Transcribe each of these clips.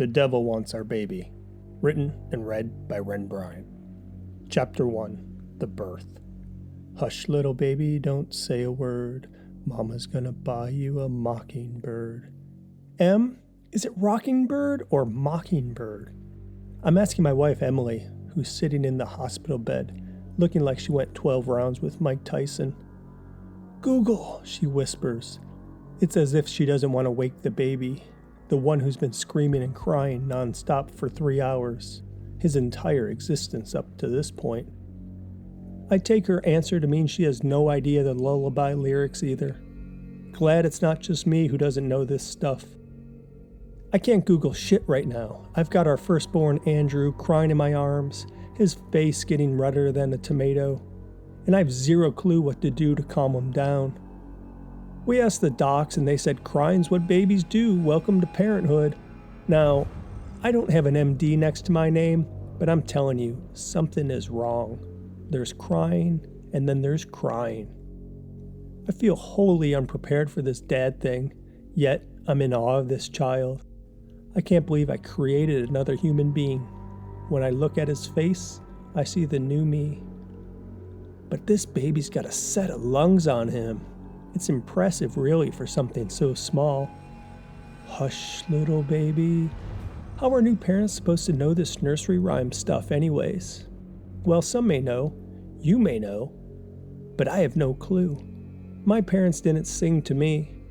The Devil Wants Our Baby. Written and read by Ren Bryant. Chapter 1. The Birth. Hush, little baby, don't say a word. Mama's gonna buy you a mockingbird. Is it rockingbird or mockingbird? I'm asking my wife, Emily, who's sitting in the hospital bed, looking like she went 12 rounds with Mike Tyson. Google, she whispers. It's as if she doesn't want to wake the baby, the one who's been screaming and crying nonstop for 3 hours, his entire existence up to this point. I take her answer to mean she has no idea the lullaby lyrics either. Glad it's not just me who doesn't know this stuff. I can't Google shit right now. I've got our firstborn Andrew crying in my arms, his face getting redder than a tomato, and I have zero clue what to do to calm him down. We asked the docs and they said crying's what babies do, welcome to parenthood. Now, I don't have an MD next to my name, but I'm telling you, something is wrong. There's crying, and then there's crying. I feel wholly unprepared for this dad thing, yet I'm in awe of this child. I can't believe I created another human being. When I look at his face, I see the new me. But this baby's got a set of lungs on him. It's impressive, really, for something so small. Hush, little baby. How are new parents supposed to know this nursery rhyme stuff anyways? Well, some may know, you may know, but I have no clue. My parents didn't sing to me.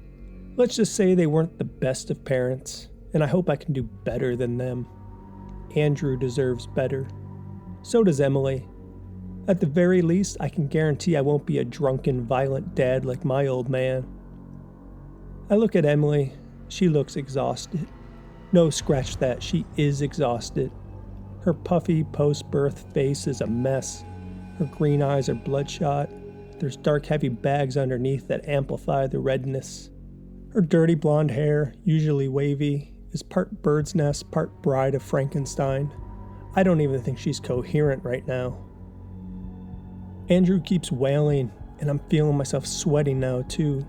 Let's just say they weren't the best of parents, and I hope I can do better than them. Andrew deserves better. So does Emily. At the very least, I can guarantee I won't be a drunken, violent dad like my old man. I look at Emily. She looks exhausted. No, scratch that. She is exhausted. Her puffy post-birth face is a mess. Her green eyes are bloodshot. There's dark, heavy bags underneath that amplify the redness. Her dirty blonde hair, usually wavy, is part bird's nest, part bride of Frankenstein. I don't even think she's coherent right now. Andrew keeps wailing, and I'm feeling myself sweating now too.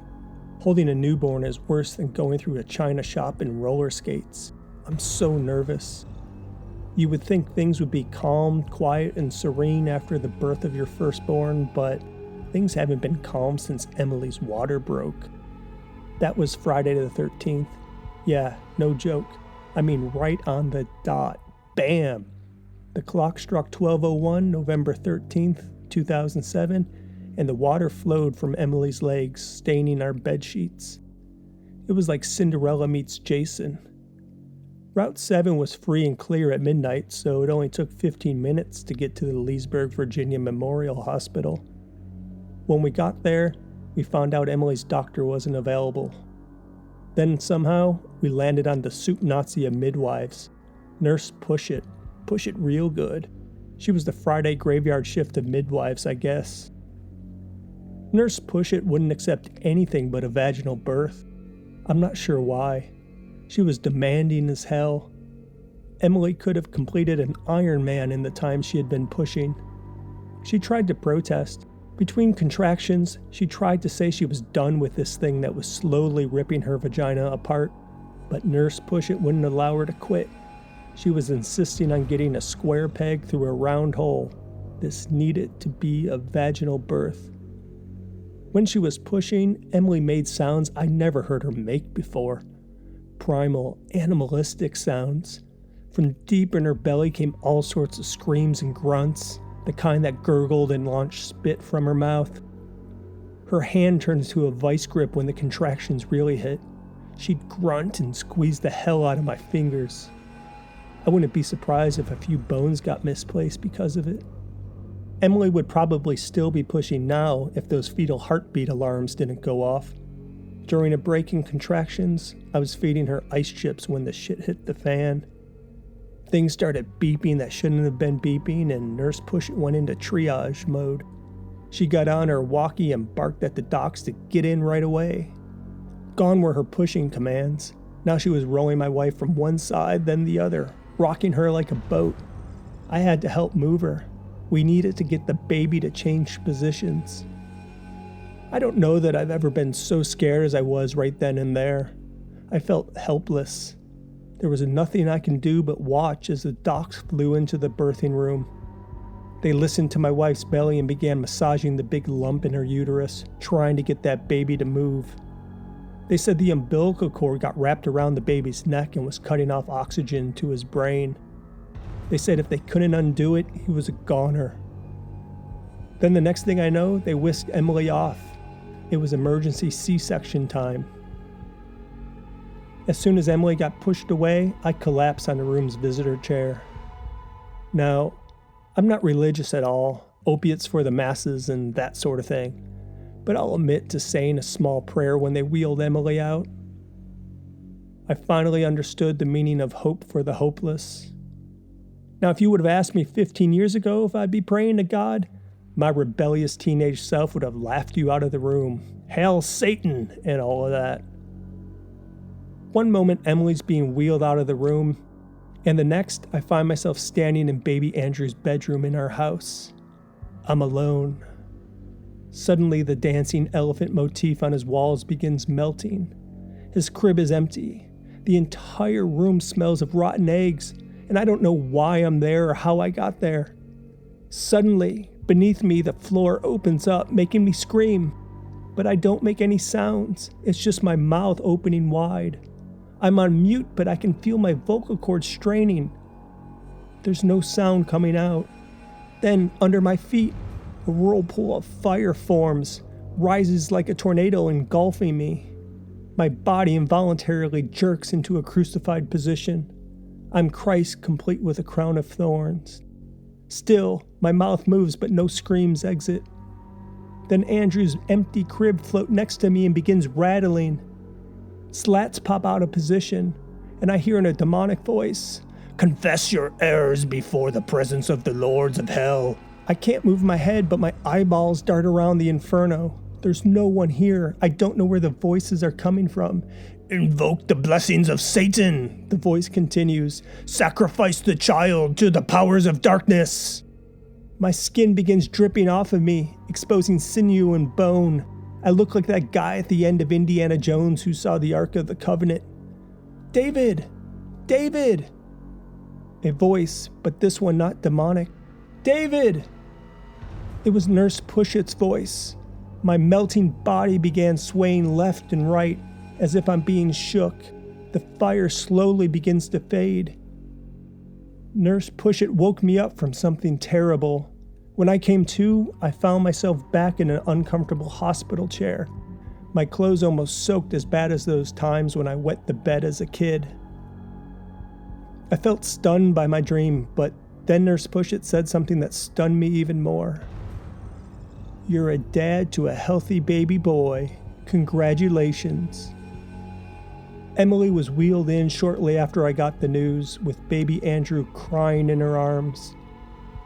Holding a newborn is worse than going through a china shop in roller skates. I'm so nervous. You would think things would be calm, quiet, and serene after the birth of your firstborn, but things haven't been calm since Emily's water broke. That was Friday the 13th. Yeah, no joke. I mean right on the dot. Bam! The clock struck 12:01, November 13th, 2007, and the water flowed from Emily's legs, staining our bed sheets. It was like Cinderella meets Jason. Route 7 was free and clear at midnight, so it only took 15 minutes to get to the Leesburg, Virginia Memorial Hospital. When we got there, we found out Emily's doctor wasn't available. Then somehow, we landed on the soup Nazi of midwives. Nurse Push It real good. She was the Friday graveyard shift of midwives, I guess. Nurse Push It wouldn't accept anything but a vaginal birth. I'm not sure why. She was demanding as hell. Emily could have completed an Ironman in the time she had been pushing. She tried to protest. Between contractions, she tried to say she was done with this thing that was slowly ripping her vagina apart, but Nurse Push It wouldn't allow her to quit. She was insisting on getting a square peg through a round hole. This needed to be a vaginal birth. When she was pushing, Emily made sounds I never heard her make before. Primal, animalistic sounds. From deep in her belly came all sorts of screams and grunts, the kind that gurgled and launched spit from her mouth. Her hand turned into a vice grip when the contractions really hit. She'd grunt and squeeze the hell out of my fingers. I wouldn't be surprised if a few bones got misplaced because of it. Emily would probably still be pushing now if those fetal heartbeat alarms didn't go off. During a break in contractions, I was feeding her ice chips when the shit hit the fan. Things started beeping that shouldn't have been beeping, and Nurse Push It went into triage mode. She got on her walkie and barked at the docs to get in right away. Gone were her pushing commands. Now she was rolling my wife from one side, then the other, rocking her like a boat. I had to help move her. We needed to get the baby to change positions. I don't know that I've ever been so scared as I was right then and there. I felt helpless. There was nothing I can do but watch as the docs flew into the birthing room. They listened to my wife's belly and began massaging the big lump in her uterus, trying to get that baby to move. They said the umbilical cord got wrapped around the baby's neck and was cutting off oxygen to his brain. They said if they couldn't undo it, he was a goner. Then the next thing I know, they whisked Emily off. It was emergency C-section time. As soon as Emily got pushed away, I collapsed on the room's visitor chair. Now, I'm not religious at all, opiates for the masses and that sort of thing, but I'll admit to saying a small prayer when they wheeled Emily out. I finally understood the meaning of hope for the hopeless. Now, if you would have asked me 15 years ago if I'd be praying to God, my rebellious teenage self would have laughed you out of the room. Hail Satan and all of that. One moment, Emily's being wheeled out of the room, and the next, I find myself standing in baby Andrew's bedroom in our house. I'm alone. Suddenly, the dancing elephant motif on his walls begins melting. His crib is empty. The entire room smells of rotten eggs, and I don't know why I'm there or how I got there. Suddenly, beneath me, the floor opens up, making me scream. But I don't make any sounds. It's just my mouth opening wide. I'm on mute, but I can feel my vocal cords straining. There's no sound coming out. Then, under my feet, a whirlpool of fire forms, rises like a tornado engulfing me. My body involuntarily jerks into a crucified position. I'm Christ complete with a crown of thorns. Still, my mouth moves but no screams exit. Then Andrew's empty crib floats next to me and begins rattling. Slats pop out of position, and I hear in a demonic voice, "Confess your errors before the presence of the lords of hell." I can't move my head, but my eyeballs dart around the inferno. There's no one here. I don't know where the voices are coming from. "Invoke the blessings of Satan," the voice continues. "Sacrifice the child to the powers of darkness." My skin begins dripping off of me, exposing sinew and bone. I look like that guy at the end of Indiana Jones who saw the Ark of the Covenant. "David! David!" A voice, but this one not demonic. "David!" It was Nurse Pushit's voice. My melting body began swaying left and right, as if I'm being shook. The fire slowly begins to fade. Nurse Pushit woke me up from something terrible. When I came to, I found myself back in an uncomfortable hospital chair. My clothes almost soaked as bad as those times when I wet the bed as a kid. I felt stunned by my dream, but then Nurse Pushit said something that stunned me even more. "You're a dad to a healthy baby boy. Congratulations." Emily was wheeled in shortly after I got the news, with baby Andrew crying in her arms.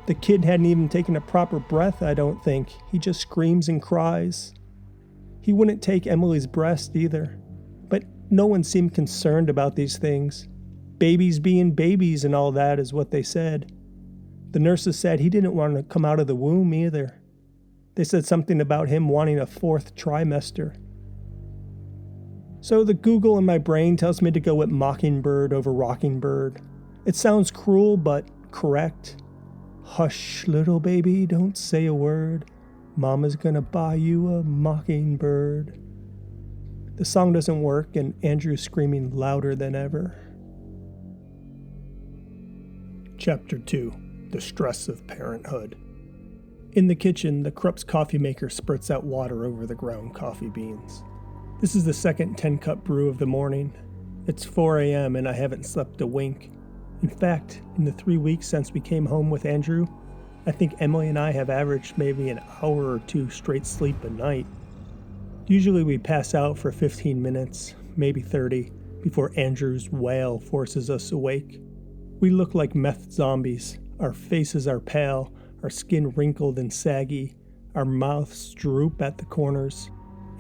The kid hadn't even taken a proper breath, I don't think. He just screams and cries. He wouldn't take Emily's breast either. But no one seemed concerned about these things. Babies being babies and all that is what they said. The nurses said he didn't want to come out of the womb either. They said something about him wanting a 4th trimester. So the Google in my brain tells me to go with Mockingbird over Rockingbird. It sounds cruel, but correct. "Hush, little baby, don't say a word. Mama's gonna buy you a mockingbird." The song doesn't work, and Andrew's screaming louder than ever. Chapter 2. The Stress of Parenthood. In the kitchen, the Krupp's coffee maker spurts out water over the ground coffee beans. This is the second 10-cup brew of the morning. It's 4 a.m. and I haven't slept a wink. In fact, in the 3 weeks since we came home with Andrew, I think Emily and I have averaged maybe an hour or two straight sleep a night. Usually we pass out for 15 minutes, maybe 30, before Andrew's wail forces us awake. We look like meth zombies. Our faces are pale, our skin wrinkled and saggy, our mouths droop at the corners.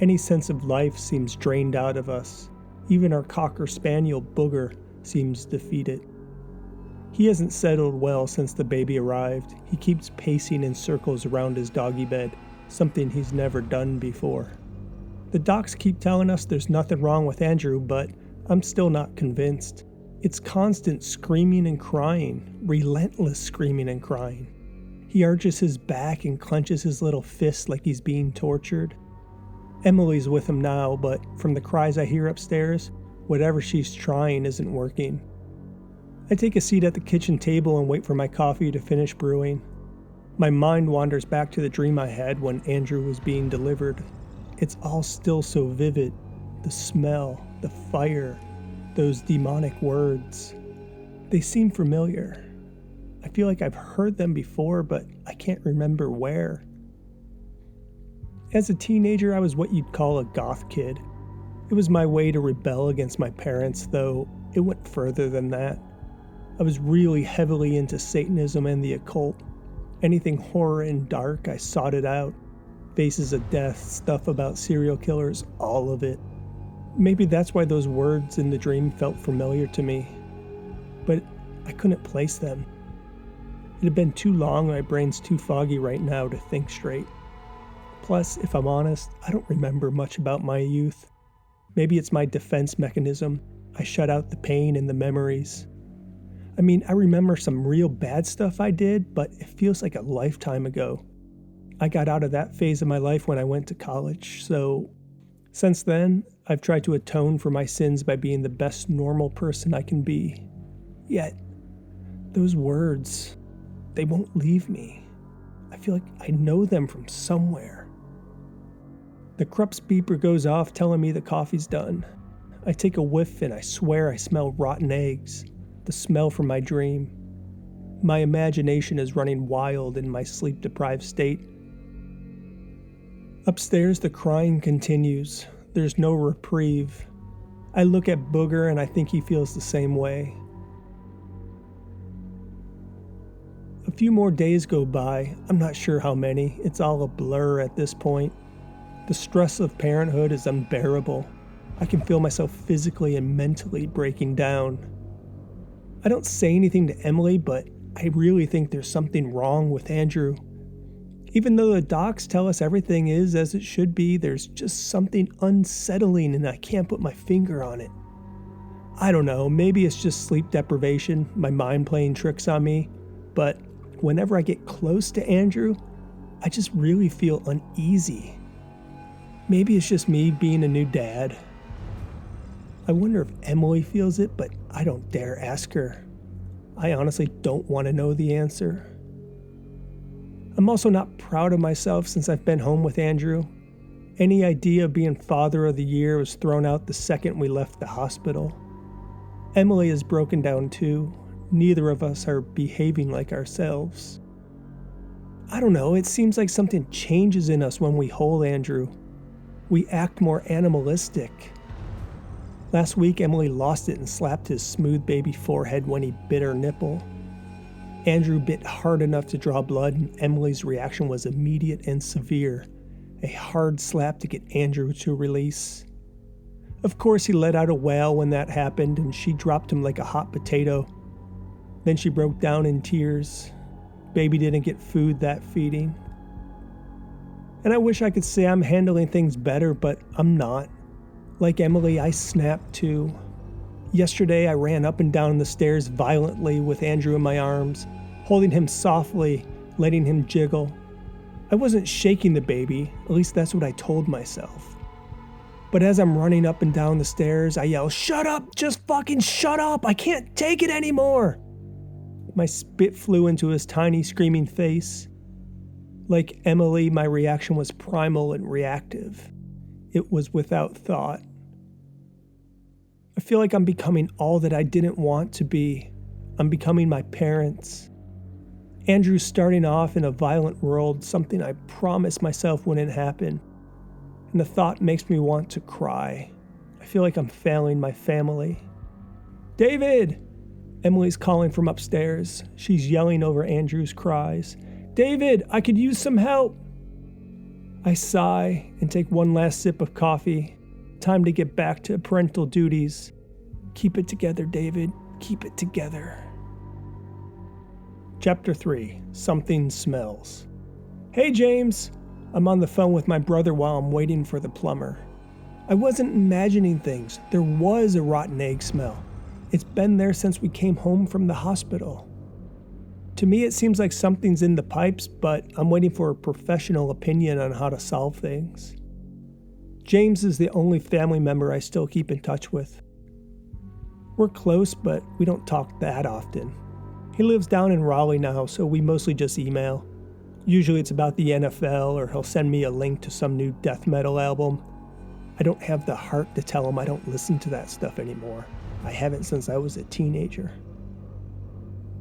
Any sense of life seems drained out of us. Even our Cocker Spaniel Booger seems defeated. He hasn't settled well since the baby arrived. He keeps pacing in circles around his doggy bed, something he's never done before. The docs keep telling us there's nothing wrong with Andrew, but I'm still not convinced. It's constant screaming and crying, relentless screaming and crying. He arches his back and clenches his little fist like he's being tortured. Emily's with him now, but from the cries I hear upstairs, whatever she's trying isn't working. I take a seat at the kitchen table and wait for my coffee to finish brewing. My mind wanders back to the dream I had when Andrew was being delivered. It's all still so vivid. The smell, the fire, those demonic words. They seem familiar. I feel like I've heard them before, but I can't remember where. As a teenager, I was what you'd call a goth kid. It was my way to rebel against my parents, though it went further than that. I was really heavily into Satanism and the occult. Anything horror and dark, I sought it out. Faces of death, stuff about serial killers, all of it. Maybe that's why those words in the dream felt familiar to me. But I couldn't place them. It had been too long, my brain's too foggy right now to think straight. Plus, if I'm honest, I don't remember much about my youth. Maybe it's my defense mechanism. I shut out the pain and the memories. I mean, I remember some real bad stuff I did, but it feels like a lifetime ago. I got out of that phase of my life when I went to college, so since then, I've tried to atone for my sins by being the best normal person I can be. Yet, those words, they won't leave me. I feel like I know them from somewhere. The Krups beeper goes off telling me the coffee's done. I take a whiff and I swear I smell rotten eggs, the smell from my dream. My imagination is running wild in my sleep-deprived state. Upstairs, the crying continues. There's no reprieve. I look at Booger and I think he feels the same way. A few more days go by. I'm not sure how many. It's all a blur at this point. The stress of parenthood is unbearable. I can feel myself physically and mentally breaking down. I don't say anything to Emily, but I really think there's something wrong with Andrew. Even though the docs tell us everything is as it should be, there's just something unsettling and I can't put my finger on it. I don't know, maybe it's just sleep deprivation, my mind playing tricks on me, but whenever I get close to Andrew, I just really feel uneasy. Maybe it's just me being a new dad. I wonder if Emily feels it, but I don't dare ask her. I honestly don't want to know the answer. I'm also not proud of myself since I've been home with Andrew. Any idea of being Father of the Year was thrown out the second we left the hospital. Emily is broken down too. Neither of us are behaving like ourselves. I don't know, it seems like something changes in us when we hold Andrew. We act more animalistic. Last week, Emily lost it and slapped his smooth baby forehead when he bit her nipple. Andrew bit hard enough to draw blood, and Emily's reaction was immediate and severe. A hard slap to get Andrew to release. Of course, he let out a wail when that happened, and she dropped him like a hot potato. Then she broke down in tears. Baby didn't get food that feeding. And I wish I could say I'm handling things better, but I'm not. Like Emily, I snapped too. Yesterday, I ran up and down the stairs violently with Andrew in my arms, holding him softly, letting him jiggle. I wasn't shaking the baby, at least that's what I told myself. But as I'm running up and down the stairs, I yell, "Shut up! Just fucking shut up! I can't take it anymore!" My spit flew into his tiny, screaming face. Like Emily, my reaction was primal and reactive. It was without thought. I feel like I'm becoming all that I didn't want to be. I'm becoming my parents. Andrew's starting off in a violent world, something I promised myself wouldn't happen. And the thought makes me want to cry. I feel like I'm failing my family. "David!" Emily's calling from upstairs. She's yelling over Andrew's cries. "David, I could use some help!" I sigh and take one last sip of coffee. Time to get back to parental duties. Keep it together, David. Keep it together. Chapter 3. Something Smells. "Hey, James." I'm on the phone with my brother while I'm waiting for the plumber. I wasn't imagining things. There was a rotten egg smell. It's been there since we came home from the hospital. To me, it seems like something's in the pipes, but I'm waiting for a professional opinion on how to solve things. James is the only family member I still keep in touch with. We're close, but we don't talk that often. He lives down in Raleigh now, so we mostly just email. Usually it's about the NFL, or he'll send me a link to some new death metal album. I don't have the heart to tell him I don't listen to that stuff anymore. I haven't since I was a teenager.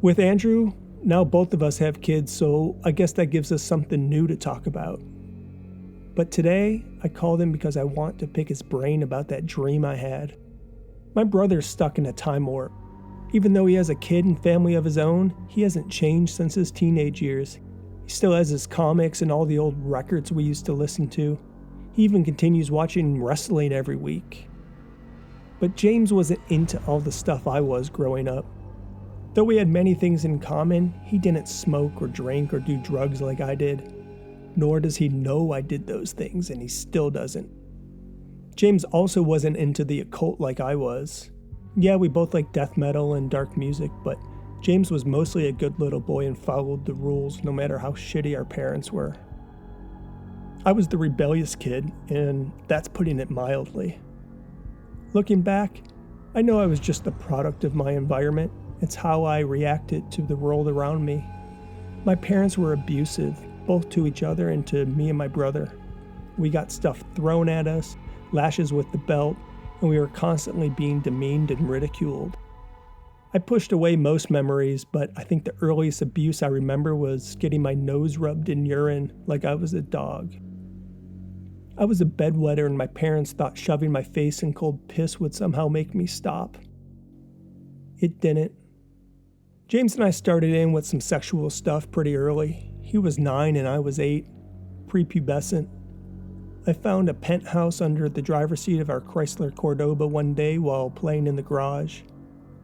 With Andrew, now both of us have kids, so I guess that gives us something new to talk about. But today, I called him because I want to pick his brain about that dream I had. My brother's stuck in a time warp. Even though he has a kid and family of his own, he hasn't changed since his teenage years. He still has his comics and all the old records we used to listen to. He even continues watching wrestling every week. But James wasn't into all the stuff I was growing up. Though we had many things in common, he didn't smoke or drink or do drugs like I did. Nor does he know I did those things, and he still doesn't. James also wasn't into the occult like I was. Yeah, we both like death metal and dark music, but James was mostly a good little boy and followed the rules no matter how shitty our parents were. I was the rebellious kid, and that's putting it mildly. Looking back, I know I was just the product of my environment. It's how I reacted to the world around me. My parents were abusive, both to each other and to me and my brother. We got stuff thrown at us, lashes with the belt, and we were constantly being demeaned and ridiculed. I pushed away most memories, but I think the earliest abuse I remember was getting my nose rubbed in urine like I was a dog. I was a bedwetter, and my parents thought shoving my face in cold piss would somehow make me stop. It didn't. James and I started in with some sexual stuff pretty early. He was 9 and I was 8, prepubescent. I found a penthouse under the driver's seat of our Chrysler Cordoba one day while playing in the garage.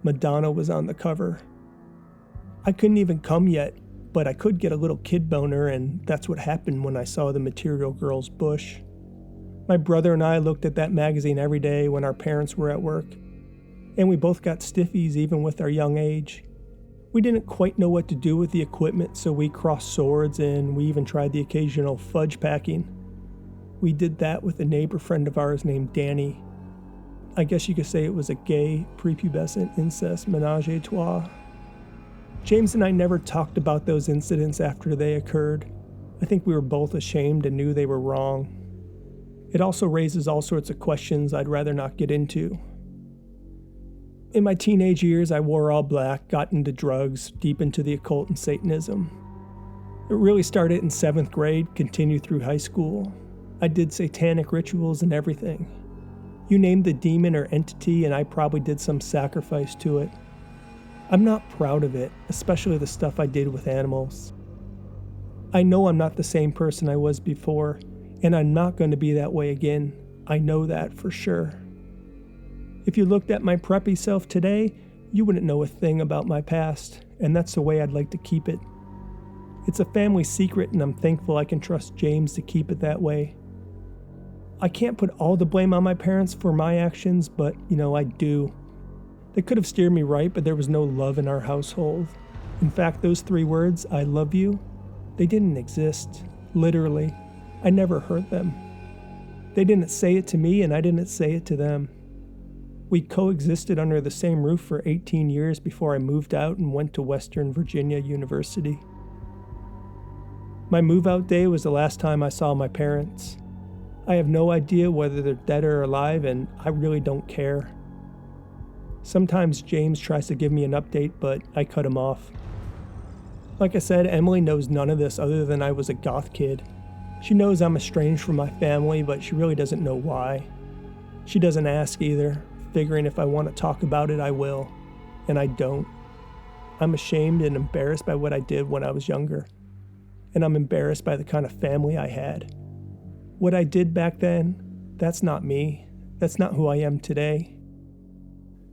Madonna was on the cover. I couldn't even come yet, but I could get a little kid boner, and that's what happened when I saw the Material Girl's bush. My brother and I looked at that magazine every day when our parents were at work, and we both got stiffies even with our young age. We didn't quite know what to do with the equipment, so we crossed swords, and we even tried the occasional fudge packing. We did that with a neighbor friend of ours named Danny. I guess you could say it was a gay, prepubescent incest menage a trois. James and I never talked about those incidents after they occurred. I think we were both ashamed and knew they were wrong. It also raises all sorts of questions I'd rather not get into. In my teenage years, I wore all black, got into drugs, deep into the occult and Satanism. It really started in 7th grade, continued through high school. I did satanic rituals and everything. You name the demon or entity, and I probably did some sacrifice to it. I'm not proud of it, especially the stuff I did with animals. I know I'm not the same person I was before, and I'm not going to be that way again. I know that for sure. If you looked at my preppy self today, you wouldn't know a thing about my past, and that's the way I'd like to keep it. It's a family secret, and I'm thankful I can trust James to keep it that way. I can't put all the blame on my parents for my actions, but, I do. They could have steered me right, but there was no love in our household. In fact, those 3 words, I love you, they didn't exist. Literally. I never heard them. They didn't say it to me, and I didn't say it to them. We coexisted under the same roof for 18 years before I moved out and went to Western Virginia University. My move-out day was the last time I saw my parents. I have no idea whether they're dead or alive, and I really don't care. Sometimes James tries to give me an update, but I cut him off. Like I said, Emily knows none of this other than I was a goth kid. She knows I'm estranged from my family, but she really doesn't know why. She doesn't ask either, figuring if I want to talk about it, I will. And I don't. I'm ashamed and embarrassed by what I did when I was younger. And I'm embarrassed by the kind of family I had. What I did back then, that's not me. That's not who I am today.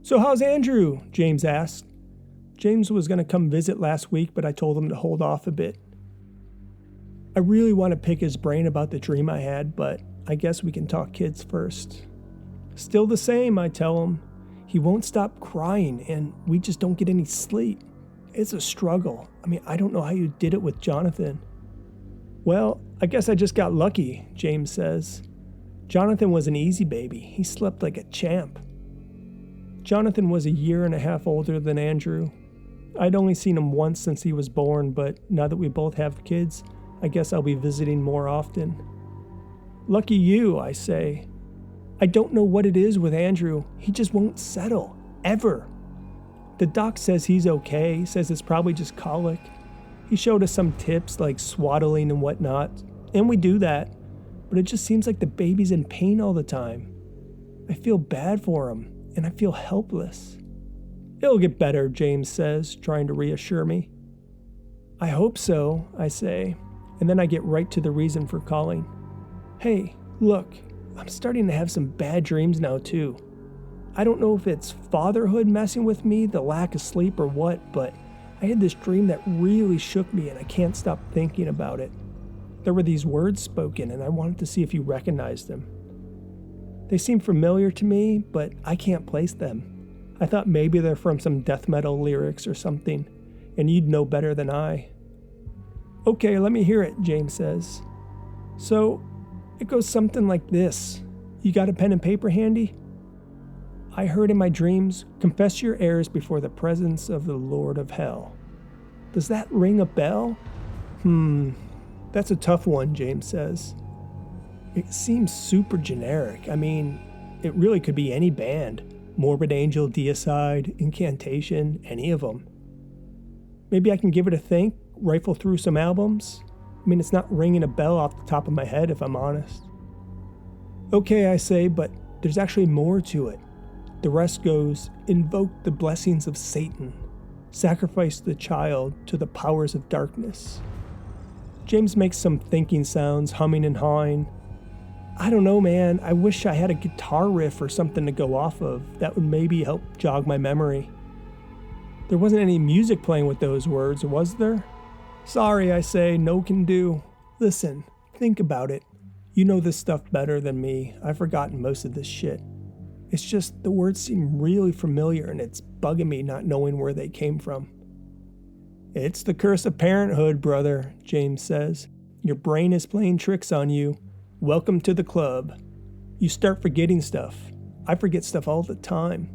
"So how's Andrew?" James asked. James was going to come visit last week, but I told him to hold off a bit. I really want to pick his brain about the dream I had, but I guess we can talk kids first. "Still the same," I tell him. He won't stop crying, and we just don't get any sleep. It's a struggle. I don't know how you did it with Jonathan. Well, I guess I just got lucky, James says. Jonathan was an easy baby. He slept like a champ. Jonathan was 1.5 years older than Andrew. I'd only seen him once since he was born, but now that we both have kids, I guess I'll be visiting more often. Lucky you, I say. I don't know what it is with Andrew. He just won't settle, ever. The doc says he's okay, says it's probably just colic. He showed us some tips like swaddling and whatnot, and we do that, but it just seems like the baby's in pain all the time. I feel bad for him, and I feel helpless. It'll get better, James says, trying to reassure me. I hope so, I say, and then I get right to the reason for calling. Hey, look, I'm starting to have some bad dreams now too. I don't know if it's fatherhood messing with me, the lack of sleep, or what, but I had this dream that really shook me and I can't stop thinking about it. There were these words spoken and I wanted to see if you recognized them. They seem familiar to me, but I can't place them. I thought maybe they're from some death metal lyrics or something, and you'd know better than I. Okay, let me hear it, James says. So, it goes something like this. You got a pen and paper handy? I heard in my dreams, confess your errors before the presence of the Lord of Hell. Does that ring a bell? That's a tough one, James says. It seems super generic. It really could be any band. Morbid Angel, Deicide, Incantation, any of them. Maybe I can give it a think, rifle through some albums. It's not ringing a bell off the top of my head, if I'm honest. Okay, I say, but there's actually more to it. The rest goes, invoke the blessings of Satan. Sacrifice the child to the powers of darkness. James makes some thinking sounds, humming and hawing. I don't know, man. I wish I had a guitar riff or something to go off of. That would maybe help jog my memory. There wasn't any music playing with those words, was there? Sorry, I say, no can do. Listen, think about it. You know this stuff better than me. I've forgotten most of this shit. It's just the words seem really familiar and it's bugging me not knowing where they came from. It's the curse of parenthood, brother, James says. Your brain is playing tricks on you. Welcome to the club. You start forgetting stuff. I forget stuff all the time.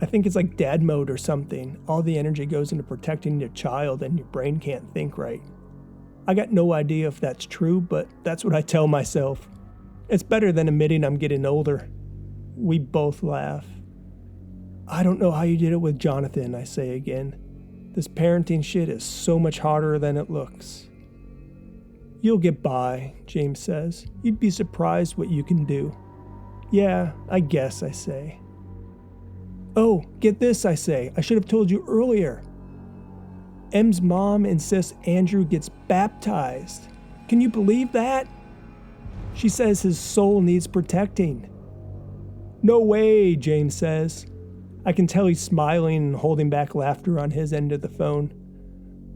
I think it's like dad mode or something. All the energy goes into protecting your child and your brain can't think right. I got no idea if that's true, but that's what I tell myself. It's better than admitting I'm getting older. We both laugh. I don't know how you did it with Jonathan, I say again. This parenting shit is so much harder than it looks. You'll get by, James says. You'd be surprised what you can do. Yeah, I guess, I say. Oh, get this, I say. I should have told you earlier. M's mom insists Andrew gets baptized. Can you believe that? She says his soul needs protecting. No way, James says. I can tell he's smiling and holding back laughter on his end of the phone.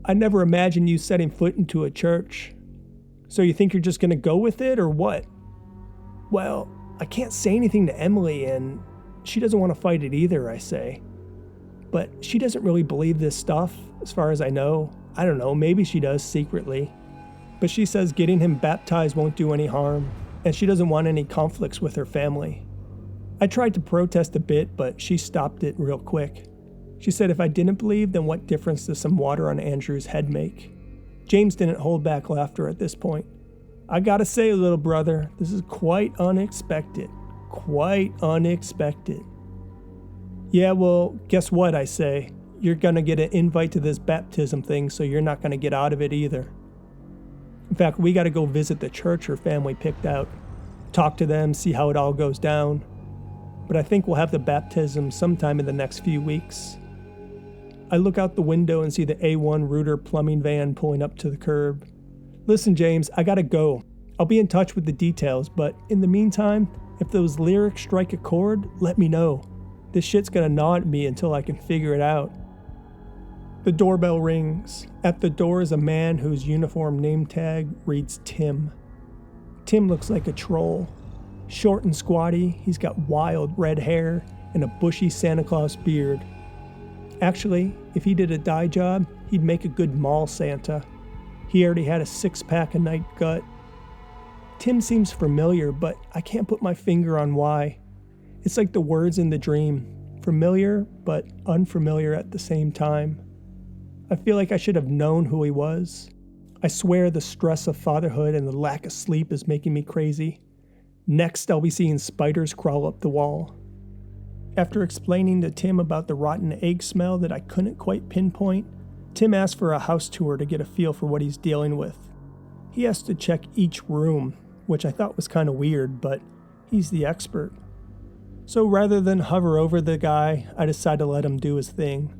I never imagined you setting foot into a church. So you think you're just going to go with it, or what? Well, I can't say anything to Emily, and she doesn't want to fight it either, I say. But she doesn't really believe this stuff, as far as I know. I don't know, maybe she does secretly. But she says getting him baptized won't do any harm, and she doesn't want any conflicts with her family. I tried to protest a bit, but she stopped it real quick. She said if I didn't believe, then what difference does some water on Andrew's head make? James didn't hold back laughter at this point. I gotta say, little brother, this is quite unexpected. Quite unexpected. Yeah, well, guess what, I say. You're gonna get an invite to this baptism thing, so you're not gonna get out of it either. In fact, we gotta go visit the church her family picked out. Talk to them, see how it all goes down. But I think we'll have the baptism sometime in the next few weeks. I look out the window and see the A1 Rooter plumbing van pulling up to the curb. Listen, James, I gotta go. I'll be in touch with the details, but in the meantime, if those lyrics strike a chord, let me know. This shit's gonna gnaw at me until I can figure it out. The doorbell rings. At the door is a man whose uniform name tag reads Tim. Tim looks like a troll. Short and squatty, he's got wild red hair, and a bushy Santa Claus beard. Actually, if he did a dye job, he'd make a good mall Santa. He already had a 6-pack a night gut. Tim seems familiar, but I can't put my finger on why. It's like the words in the dream. Familiar, but unfamiliar at the same time. I feel like I should have known who he was. I swear the stress of fatherhood and the lack of sleep is making me crazy. Next, I'll be seeing spiders crawl up the wall. After explaining to Tim about the rotten egg smell that I couldn't quite pinpoint, Tim asked for a house tour to get a feel for what he's dealing with. He has to check each room, which I thought was kind of weird, but he's the expert. So rather than hover over the guy, I decide to let him do his thing.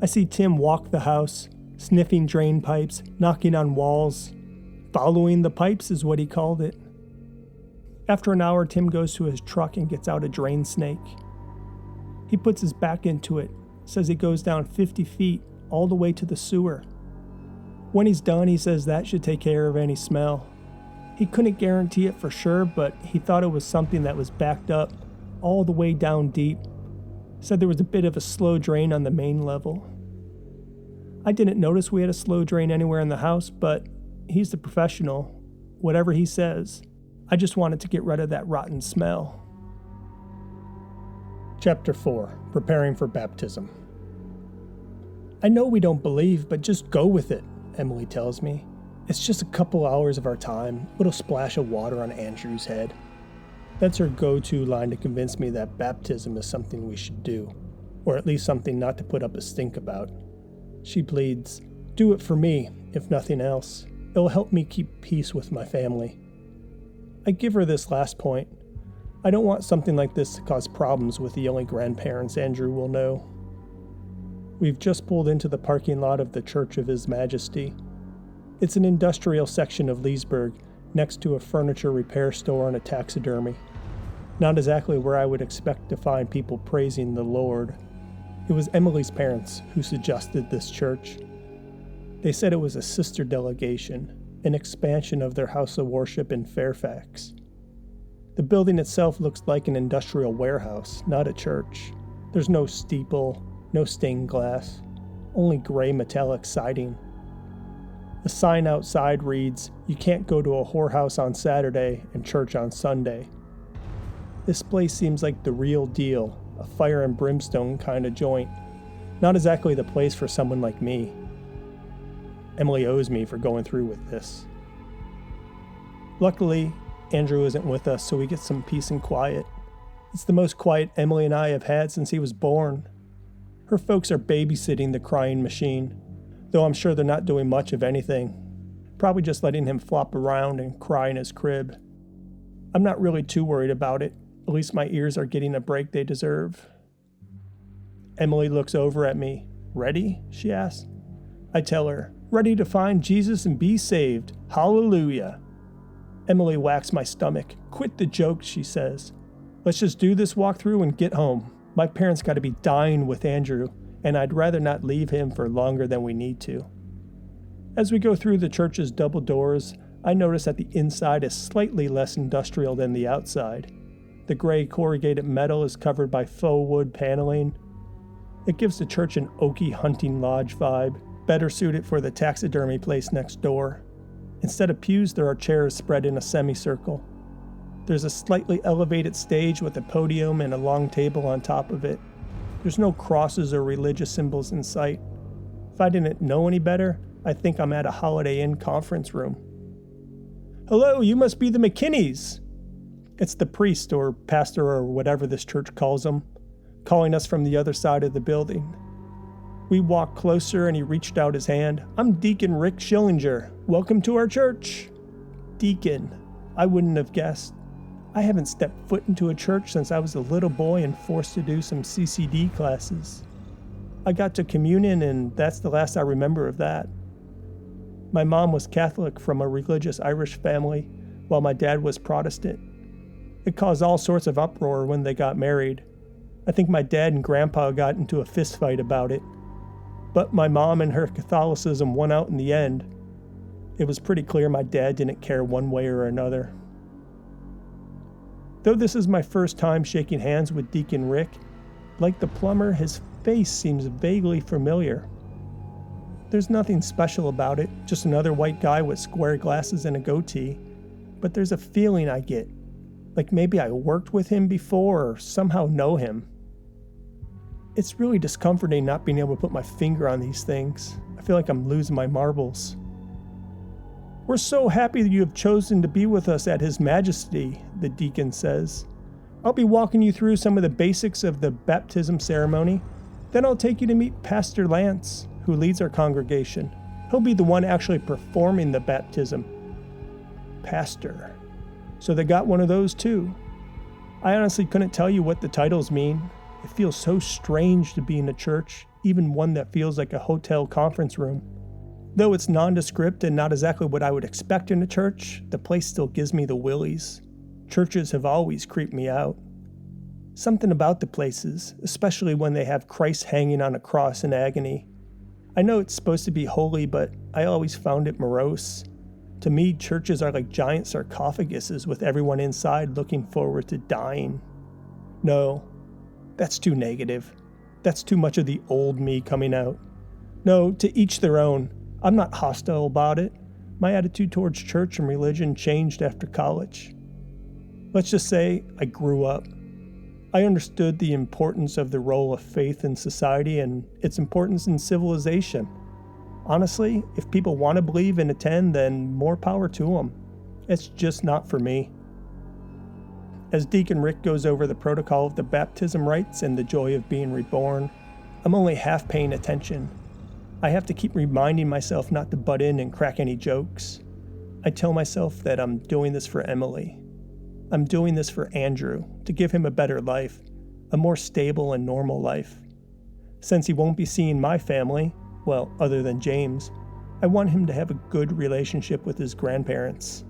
I see Tim walk the house, sniffing drain pipes, knocking on walls. Following the pipes is what he called it. After an hour, Tim goes to his truck and gets out a drain snake. He puts his back into it, says it goes down 50 feet, all the way to the sewer. When he's done, he says that should take care of any smell. He couldn't guarantee it for sure, but he thought it was something that was backed up all the way down deep. Said there was a bit of a slow drain on the main level. I didn't notice we had a slow drain anywhere in the house, but he's the professional. Whatever he says, I just wanted to get rid of that rotten smell. Chapter 4. Preparing for Baptism. I know we don't believe, but just go with it, Emily tells me. It's just a couple hours of our time, little splash of water on Andrew's head. That's her go-to line to convince me that baptism is something we should do, or at least something not to put up a stink about. She pleads, "Do it for me, if nothing else. It'll help me keep peace with my family." I give her this last point. I don't want something like this to cause problems with the only grandparents Andrew will know. We've just pulled into the parking lot of the Church of His Majesty. It's an industrial section of Leesburg, next to a furniture repair store and a taxidermy. Not exactly where I would expect to find people praising the Lord. It was Emily's parents who suggested this church. They said it was a sister delegation, an expansion of their house of worship in Fairfax. The building itself looks like an industrial warehouse, not a church. There's no steeple, no stained glass, only gray metallic siding. The sign outside reads, "You can't go to a whorehouse on Saturday and church on Sunday." This place seems like the real deal, a fire and brimstone kind of joint. Not exactly the place for someone like me. Emily owes me for going through with this. Luckily, Andrew isn't with us, so we get some peace and quiet. It's the most quiet Emily and I have had since he was born. Her folks are babysitting the crying machine, though I'm sure they're not doing much of anything. Probably just letting him flop around and cry in his crib. I'm not really too worried about it. At least my ears are getting a break they deserve. Emily looks over at me. "Ready?" she asks. I tell her, "Ready to find Jesus and be saved. Hallelujah." Emily whacks my stomach. "Quit the jokes," she says. "Let's just do this walkthrough and get home. My parents got to be dying with Andrew, and I'd rather not leave him for longer than we need to." As we go through the church's double doors, I notice that the inside is slightly less industrial than the outside. The gray corrugated metal is covered by faux wood paneling. It gives the church an oaky hunting lodge vibe, better suited for the taxidermy place next door. Instead of pews, there are chairs spread in a semicircle. There's a slightly elevated stage with a podium and a long table on top of it. There's no crosses or religious symbols in sight. If I didn't know any better, I think I'm at a Holiday Inn conference room. "Hello, you must be the McKinneys." It's the priest or pastor or whatever this church calls him, calling us from the other side of the building. We walked closer and he reached out his hand. "I'm Deacon Rick Schillinger. Welcome to our church." Deacon. I wouldn't have guessed. I haven't stepped foot into a church since I was a little boy and forced to do some CCD classes. I got to communion and that's the last I remember of that. My mom was Catholic from a religious Irish family, while my dad was Protestant. It caused all sorts of uproar when they got married. I think my dad and grandpa got into a fist fight about it. But my mom and her Catholicism won out in the end. It was pretty clear my dad didn't care one way or another. Though this is my first time shaking hands with Deacon Rick, Like the plumber, his face seems vaguely familiar. There's nothing special about it, just another white guy with square glasses and a goatee. But there's a feeling I get, like maybe I worked with him before or somehow know him. It's really discomforting not being able to put my finger on these things. I feel like I'm losing my marbles. "We're so happy that you have chosen to be with us at His Majesty," the deacon says. "I'll be walking you through some of the basics of the baptism ceremony. Then I'll take you to meet Pastor Lance, who leads our congregation. He'll be the one actually performing the baptism." Pastor. So they got one of those too. I honestly couldn't tell you what the titles mean. It feels so strange to be in a church, even one that feels like a hotel conference room. Though it's nondescript and not exactly what I would expect in a church, the place still gives me the willies. Churches have always creeped me out. Something about the places, especially when they have Christ hanging on a cross in agony. I know it's supposed to be holy, but I always found it morose. To me, churches are like giant sarcophaguses with everyone inside looking forward to dying. No, that's too negative. That's too much of the old me coming out. No, to each their own. I'm not hostile about it. My attitude towards church and religion changed after college. Let's just say I grew up. I understood the importance of the role of faith in society and its importance in civilization. Honestly, if people want to believe and attend, then more power to them. It's just not for me. As Deacon Rick goes over the protocol of the baptism rites and the joy of being reborn, I'm only half paying attention. I have to keep reminding myself not to butt in and crack any jokes. I tell myself that I'm doing this for Emily. I'm doing this for Andrew, to give him a better life, a more stable and normal life. Since he won't be seeing my family, well, other than James, I want him to have a good relationship with his grandparents.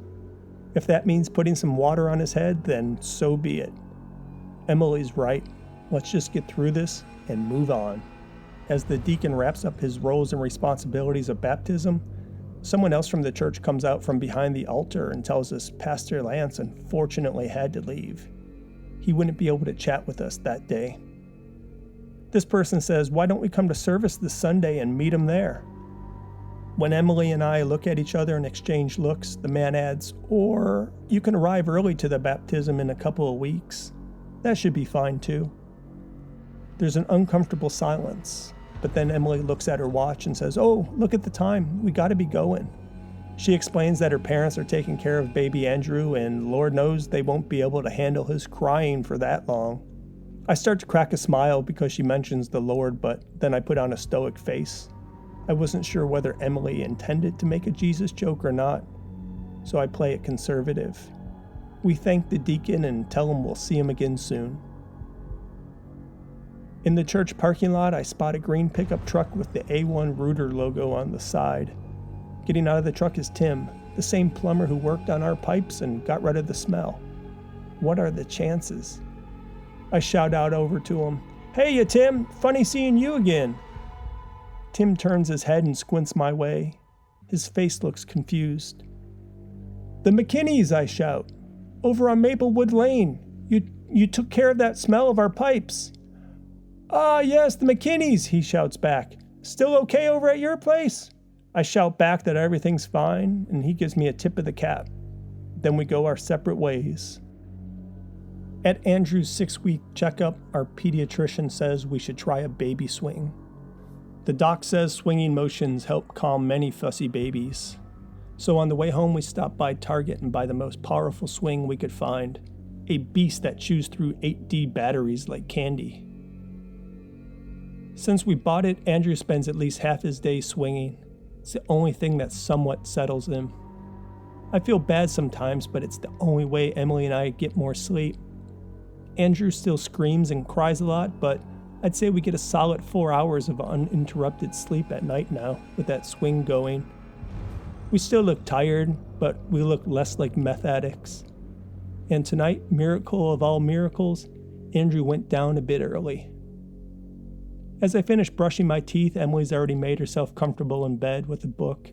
If that means putting some water on his head, then so be it. Emily's right. Let's just get through this and move on. As the deacon wraps up his roles and responsibilities of baptism, someone else from the church comes out from behind the altar and tells us Pastor Lance unfortunately had to leave. He wouldn't be able to chat with us that day. This person says, "Why don't we come to service this Sunday and meet him there?" When Emily and I look at each other and exchange looks, the man adds, "Or you can arrive early to the baptism in a couple of weeks. That should be fine too." There's an uncomfortable silence, but then Emily looks at her watch and says, "Oh, look at the time. We gotta be going." She explains that her parents are taking care of baby Andrew, and Lord knows they won't be able to handle his crying for that long. I start to crack a smile because she mentions the Lord, but then I put on a stoic face. I wasn't sure whether Emily intended to make a Jesus joke or not, so I play it conservative. We thank the deacon and tell him we'll see him again soon. In the church parking lot, I spot a green pickup truck with the A1 Rooter logo on the side. Getting out of the truck is Tim, the same plumber who worked on our pipes and got rid of the smell. What are the chances? I shout out over to him, "Hey ya Tim, funny seeing you again." Tim turns his head and squints my way. His face looks confused. "The McKinneys," I shout. "Over on Maplewood Lane. You took care of that smell of our pipes." "Ah, yes, the McKinneys," he shouts back. "Still okay over at your place?" I shout back that everything's fine, and he gives me a tip of the cap. Then we go our separate ways. At Andrew's 6-week checkup, our pediatrician says we should try a baby swing. The doc says swinging motions help calm many fussy babies. So on the way home, we stop by Target and buy the most powerful swing we could find, a beast that chews through 8D batteries like candy. Since we bought it, Andrew spends at least half his day swinging. It's the only thing that somewhat settles him. I feel bad sometimes, but it's the only way Emily and I get more sleep. Andrew still screams and cries a lot, but I'd say we get a solid 4 hours of uninterrupted sleep at night now with that swing going. We still look tired, but we look less like meth addicts. And tonight, miracle of all miracles, Andrew went down a bit early. As I finish brushing my teeth, Emily's already made herself comfortable in bed with a book.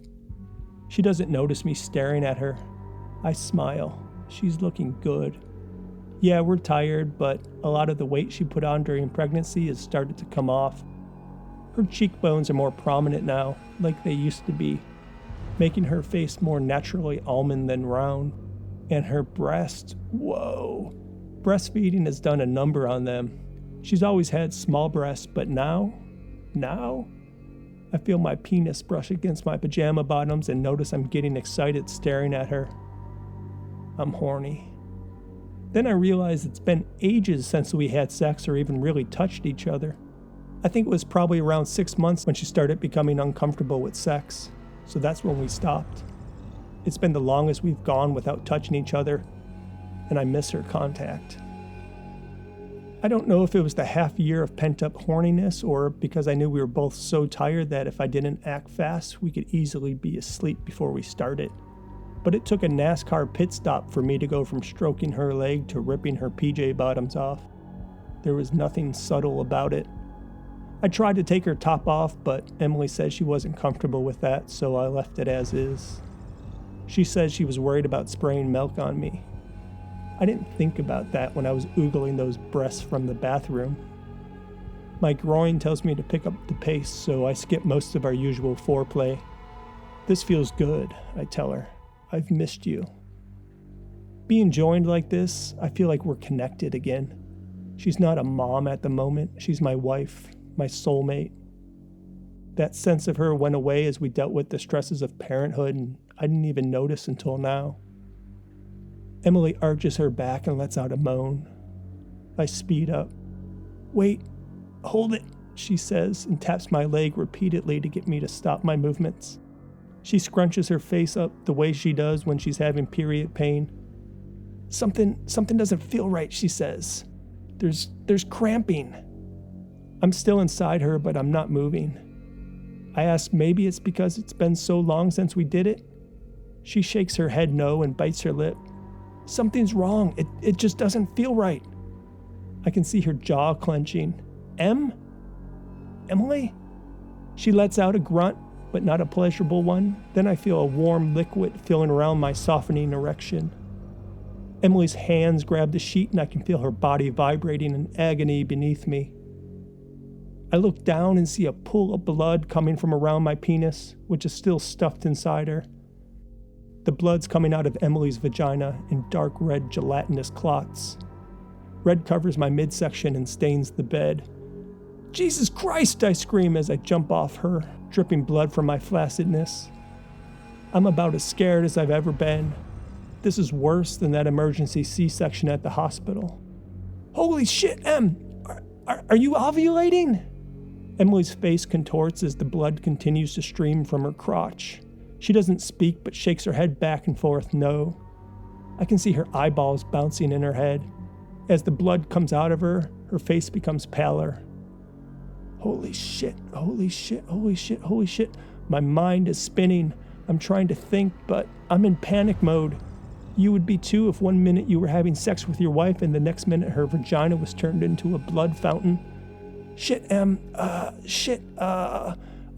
She doesn't notice me staring at her. I smile. She's looking good. Yeah, we're tired, but a lot of the weight she put on during pregnancy has started to come off. Her cheekbones are more prominent now, like they used to be, making her face more naturally almond than round. And her breasts, whoa. Breastfeeding has done a number on them. She's always had small breasts, but now, I feel my penis brush against my pajama bottoms and notice I'm getting excited staring at her. I'm horny. Then I realize it's been ages since we had sex or even really touched each other. I think it was probably around 6 months when she started becoming uncomfortable with sex, so that's when we stopped. It's been the longest we've gone without touching each other, and I miss her contact. I don't know if it was the half year of pent-up horniness or because I knew we were both so tired that if I didn't act fast, we could easily be asleep before we started. But it took a NASCAR pit stop for me to go from stroking her leg to ripping her PJ bottoms off. There was nothing subtle about it. I tried to take her top off, but Emily said she wasn't comfortable with that, so I left it as is. She said she was worried about spraying milk on me. I didn't think about that when I was oogling those breasts from the bathroom. My groin tells me to pick up the pace, so I skip most of our usual foreplay. This feels good, I tell her. I've missed you. Being joined like this, I feel like we're connected again. She's not a mom at the moment. She's my wife, my soulmate. That sense of her went away as we dealt with the stresses of parenthood, and I didn't even notice until now. Emily arches her back and lets out a moan. I speed up. Wait, hold it, she says, and taps my leg repeatedly to get me to stop my movements. She scrunches her face up the way she does when she's having period pain. Something doesn't feel right, she says. There's cramping. I'm still inside her, but I'm not moving. I ask maybe it's because it's been so long since we did it. She shakes her head no and bites her lip. Something's wrong. It just doesn't feel right. I can see her jaw clenching. Emily? She lets out a grunt, but not a pleasurable one. Then I feel a warm liquid filling around my softening erection. Emily's hands grab the sheet and I can feel her body vibrating in agony beneath me. I look down and see a pool of blood coming from around my penis, which is still stuffed inside her. The blood's coming out of Emily's vagina in dark red gelatinous clots. Red covers my midsection and stains the bed. Jesus Christ, I scream as I jump off her, dripping blood from my flaccidness. I'm about as scared as I've ever been. This is worse than that emergency C-section at the hospital. Holy shit, Em! Are you ovulating? Emily's face contorts as the blood continues to stream from her crotch. She doesn't speak but shakes her head back and forth no. I can see her eyeballs bouncing in her head. As the blood comes out of her, her face becomes paler. Holy shit, holy shit, holy shit, holy shit. My mind is spinning. I'm trying to think, but I'm in panic mode. You would be too if 1 minute you were having sex with your wife and the next minute her vagina was turned into a blood fountain. Shit, Em,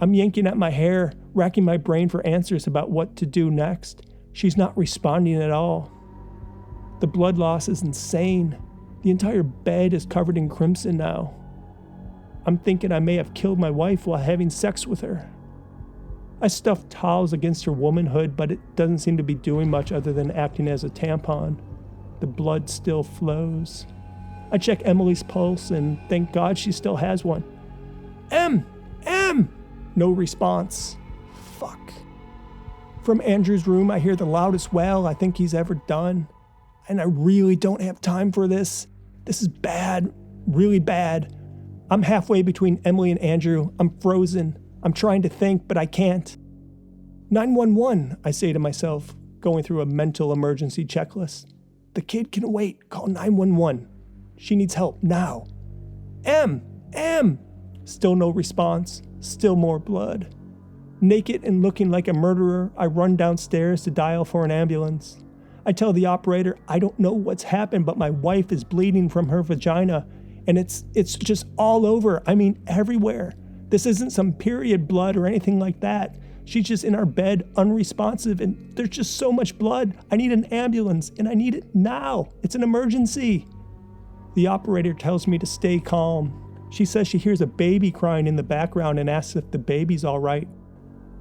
I'm yanking at my hair, racking my brain for answers about what to do next. She's not responding at all. The blood loss is insane. The entire bed is covered in crimson now. I'm thinking I may have killed my wife while having sex with her. I stuff towels against her womanhood, but it doesn't seem to be doing much other than acting as a tampon. The blood still flows. I check Emily's pulse and thank God she still has one. Em! No response. Fuck. From Andrew's room, I hear the loudest wail I think he's ever done. And I really don't have time for this. This is bad. Really bad. I'm halfway between Emily and Andrew. I'm frozen. I'm trying to think, but I can't. 911, I say to myself, going through a mental emergency checklist. The kid can wait. Call 911. She needs help now. Em! Still no response. Still more blood. Naked and looking like a murderer, I run downstairs to dial for an ambulance. I tell the operator I don't know what's happened, but my wife is bleeding from her vagina, and it's just all over. I mean, everywhere. This isn't some period blood or anything like that. She's just in our bed, unresponsive, and there's just so much blood. I need an ambulance, and I need it now. It's an emergency. The operator tells me to stay calm. She says she hears a baby crying in the background and asks if the baby's all right.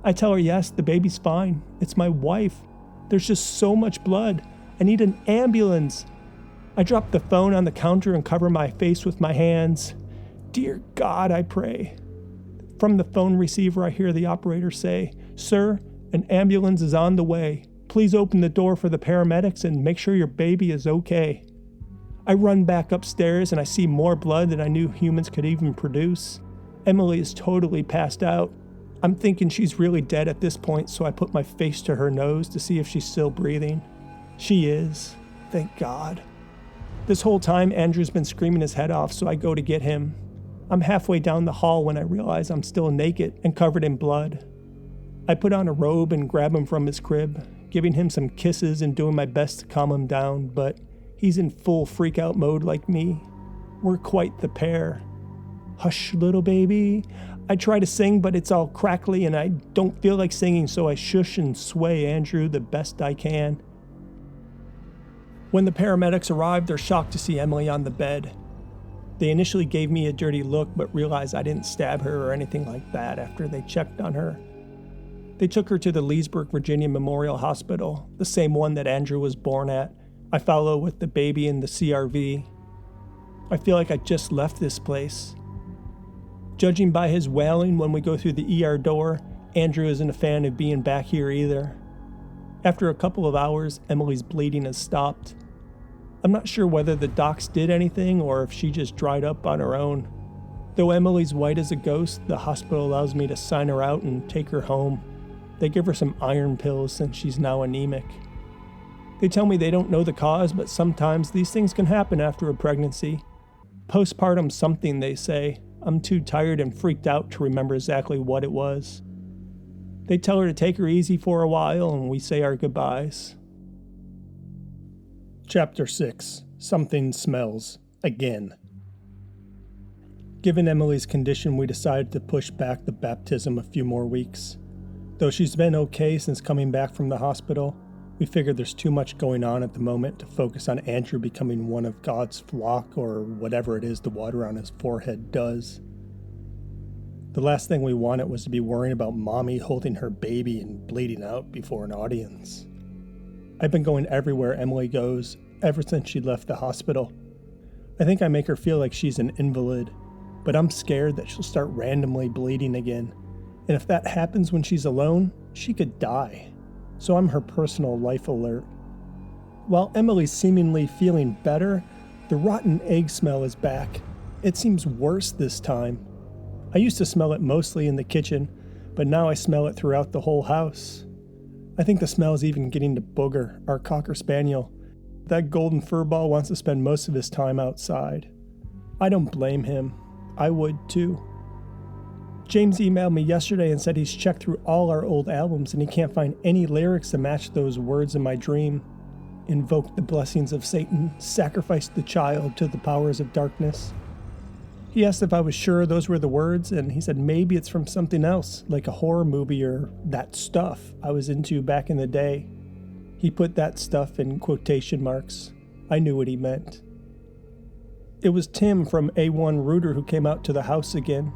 I tell her yes, the baby's fine. It's my wife. There's just so much blood. I need an ambulance. I drop the phone on the counter and cover my face with my hands. Dear God, I pray. From the phone receiver, I hear the operator say, "Sir, an ambulance is on the way. Please open the door for the paramedics and make sure your baby is okay." I run back upstairs and I see more blood than I knew humans could even produce. Emily is totally passed out. I'm thinking she's really dead at this point, so I put my face to her nose to see if she's still breathing. She is. Thank God. This whole time, Andrew's been screaming his head off, so I go to get him. I'm halfway down the hall when I realize I'm still naked and covered in blood. I put on a robe and grab him from his crib, giving him some kisses and doing my best to calm him down, but he's in full freak-out mode like me. We're quite the pair. Hush, little baby. I try to sing, but it's all crackly and I don't feel like singing, so I shush and sway Andrew the best I can. When the paramedics arrived, they're shocked to see Emily on the bed. They initially gave me a dirty look, but realized I didn't stab her or anything like that after they checked on her. They took her to the Leesburg, Virginia Memorial Hospital, the same one that Andrew was born at. I follow with the baby in the CRV. I feel like I just left this place. Judging by his wailing when we go through the ER door, Andrew isn't a fan of being back here either. After a couple of hours, Emily's bleeding has stopped. I'm not sure whether the docs did anything or if she just dried up on her own. Though Emily's white as a ghost, the hospital allows me to sign her out and take her home. They give her some iron pills since she's now anemic. They tell me they don't know the cause, but sometimes these things can happen after a pregnancy. Postpartum something, they say. I'm too tired and freaked out to remember exactly what it was. They tell her to take her easy for a while, and we say our goodbyes. Chapter 6. Something Smells. Again. Given Emily's condition, we decided to push back the baptism a few more weeks. Though she's been okay since coming back from the hospital, we figured there's too much going on at the moment to focus on Andrew becoming one of God's flock or whatever it is the water on his forehead does. The last thing we wanted was to be worrying about Mommy holding her baby and bleeding out before an audience. I've been going everywhere Emily goes ever since she left the hospital. I think I make her feel like she's an invalid, but I'm scared that she'll start randomly bleeding again. And if that happens when she's alone, she could die. So I'm her personal life alert. While Emily's seemingly feeling better, the rotten egg smell is back. It seems worse this time. I used to smell it mostly in the kitchen, but now I smell it throughout the whole house. I think the smell is even getting to Booger, our Cocker Spaniel. That golden furball wants to spend most of his time outside. I don't blame him. I would too. James emailed me yesterday and said he's checked through all our old albums and he can't find any lyrics to match those words in my dream. Invoke the blessings of Satan, sacrifice the child to the powers of darkness. He asked if I was sure those were the words, and he said maybe it's from something else, like a horror movie or that stuff I was into back in the day. He put that stuff in quotation marks. I knew what he meant. It was Tim from A1 Rooter who came out to the house again.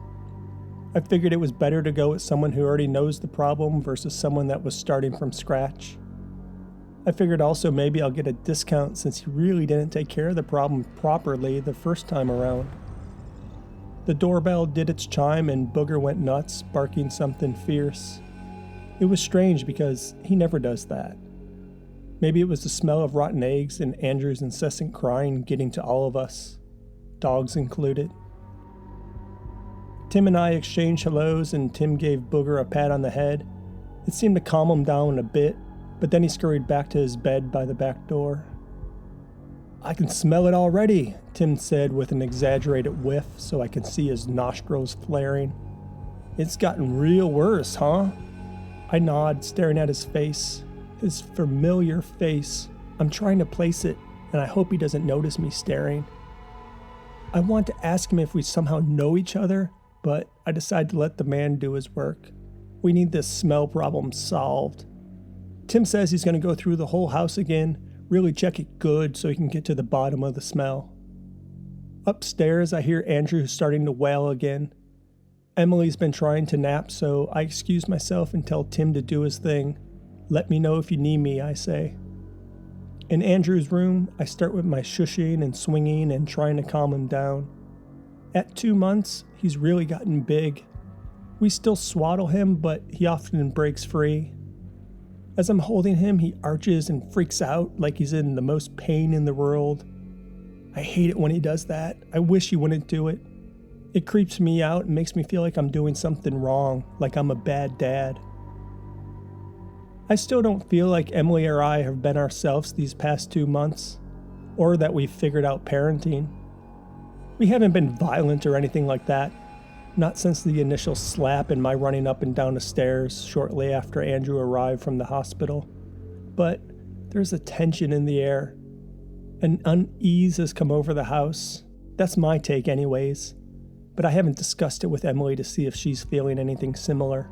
I figured it was better to go with someone who already knows the problem versus someone that was starting from scratch. I figured also maybe I'll get a discount since he really didn't take care of the problem properly the first time around. The doorbell did its chime and Booger went nuts, barking something fierce. It was strange because he never does that. Maybe it was the smell of rotten eggs and Andrew's incessant crying getting to all of us, dogs included. Tim and I exchanged hellos and Tim gave Booger a pat on the head. It seemed to calm him down a bit, but then he scurried back to his bed by the back door. I can smell it already, Tim said with an exaggerated whiff so I could see his nostrils flaring. It's gotten real worse, huh? I nod, staring at his face. His familiar face. I'm trying to place it, and I hope he doesn't notice me staring. I want to ask him if we somehow know each other, but I decide to let the man do his work. We need this smell problem solved. Tim says he's going to go through the whole house again, really check it good so he can get to the bottom of the smell. Upstairs, I hear Andrew starting to wail again. Emily's been trying to nap, so I excuse myself and tell Tim to do his thing. Let me know if you need me, I say. In Andrew's room, I start with my shushing and swinging and trying to calm him down. At 2 months, he's really gotten big. We still swaddle him, but he often breaks free. As I'm holding him, he arches and freaks out like he's in the most pain in the world. I hate it when he does that. I wish he wouldn't do it. It creeps me out and makes me feel like I'm doing something wrong, like I'm a bad dad. I still don't feel like Emily or I have been ourselves these past 2 months, or that we've figured out parenting. We haven't been violent or anything like that, not since the initial slap and my running up and down the stairs shortly after Andrew arrived from the hospital. But there's a tension in the air. An unease has come over the house. That's my take anyways. But I haven't discussed it with Emily to see if she's feeling anything similar.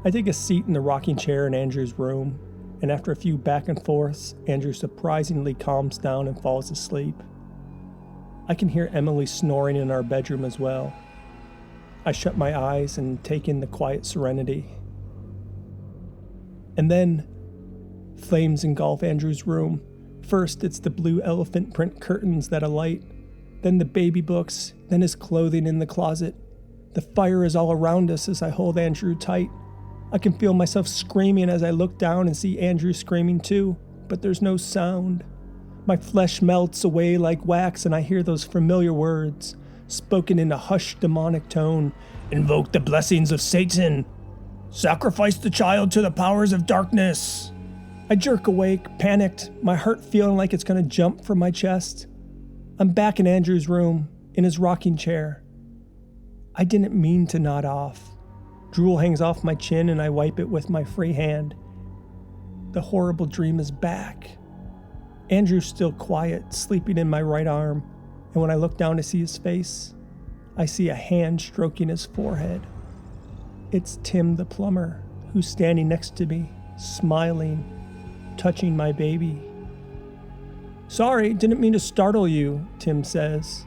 I take a seat in the rocking chair in Andrew's room, and after a few back and forths, Andrew surprisingly calms down and falls asleep. I can hear Emily snoring in our bedroom as well. I shut my eyes and take in the quiet serenity. And then, flames engulf Andrew's room. First, it's the blue elephant print curtains that alight, then the baby books, then his clothing in the closet. The fire is all around us as I hold Andrew tight. I can feel myself screaming as I look down and see Andrew screaming too, but there's no sound. My flesh melts away like wax and I hear those familiar words, spoken in a hushed demonic tone. Invoke the blessings of Satan. Sacrifice the child to the powers of darkness. I jerk awake, panicked, my heart feeling like it's going to jump from my chest. I'm back in Andrew's room, in his rocking chair. I didn't mean to nod off. Drool hangs off my chin and I wipe it with my free hand. The horrible dream is back. Andrew's still quiet, sleeping in my right arm, and when I look down to see his face, I see a hand stroking his forehead. It's Tim the plumber, who's standing next to me, smiling, touching my baby. Sorry, didn't mean to startle you, Tim says.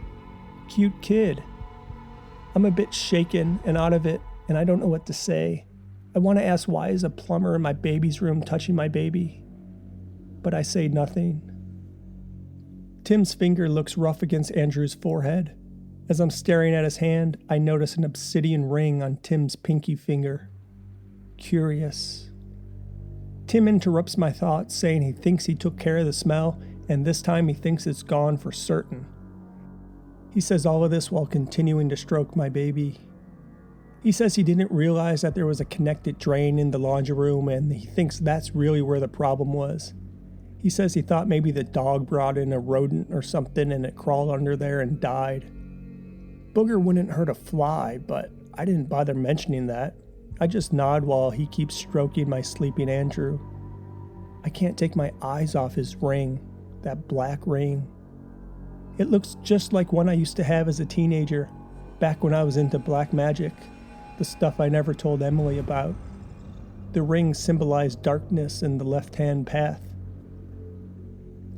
Cute kid. I'm a bit shaken and out of it, and I don't know what to say. I want to ask why is a plumber in my baby's room touching my baby? But I say nothing. Tim's finger looks rough against Andrew's forehead. As I'm staring at his hand, I notice an obsidian ring on Tim's pinky finger. Curious. Tim interrupts my thoughts, saying he thinks he took care of the smell, and this time he thinks it's gone for certain. He says all of this while continuing to stroke my baby. He says he didn't realize that there was a connected drain in the laundry room, and he thinks that's really where the problem was. He says he thought maybe the dog brought in a rodent or something and it crawled under there and died. Booger wouldn't hurt a fly, but I didn't bother mentioning that. I just nod while he keeps stroking my sleeping Andrew. I can't take my eyes off his ring, that black ring. It looks just like one I used to have as a teenager, back when I was into black magic, the stuff I never told Emily about. The ring symbolized darkness and the left-hand path.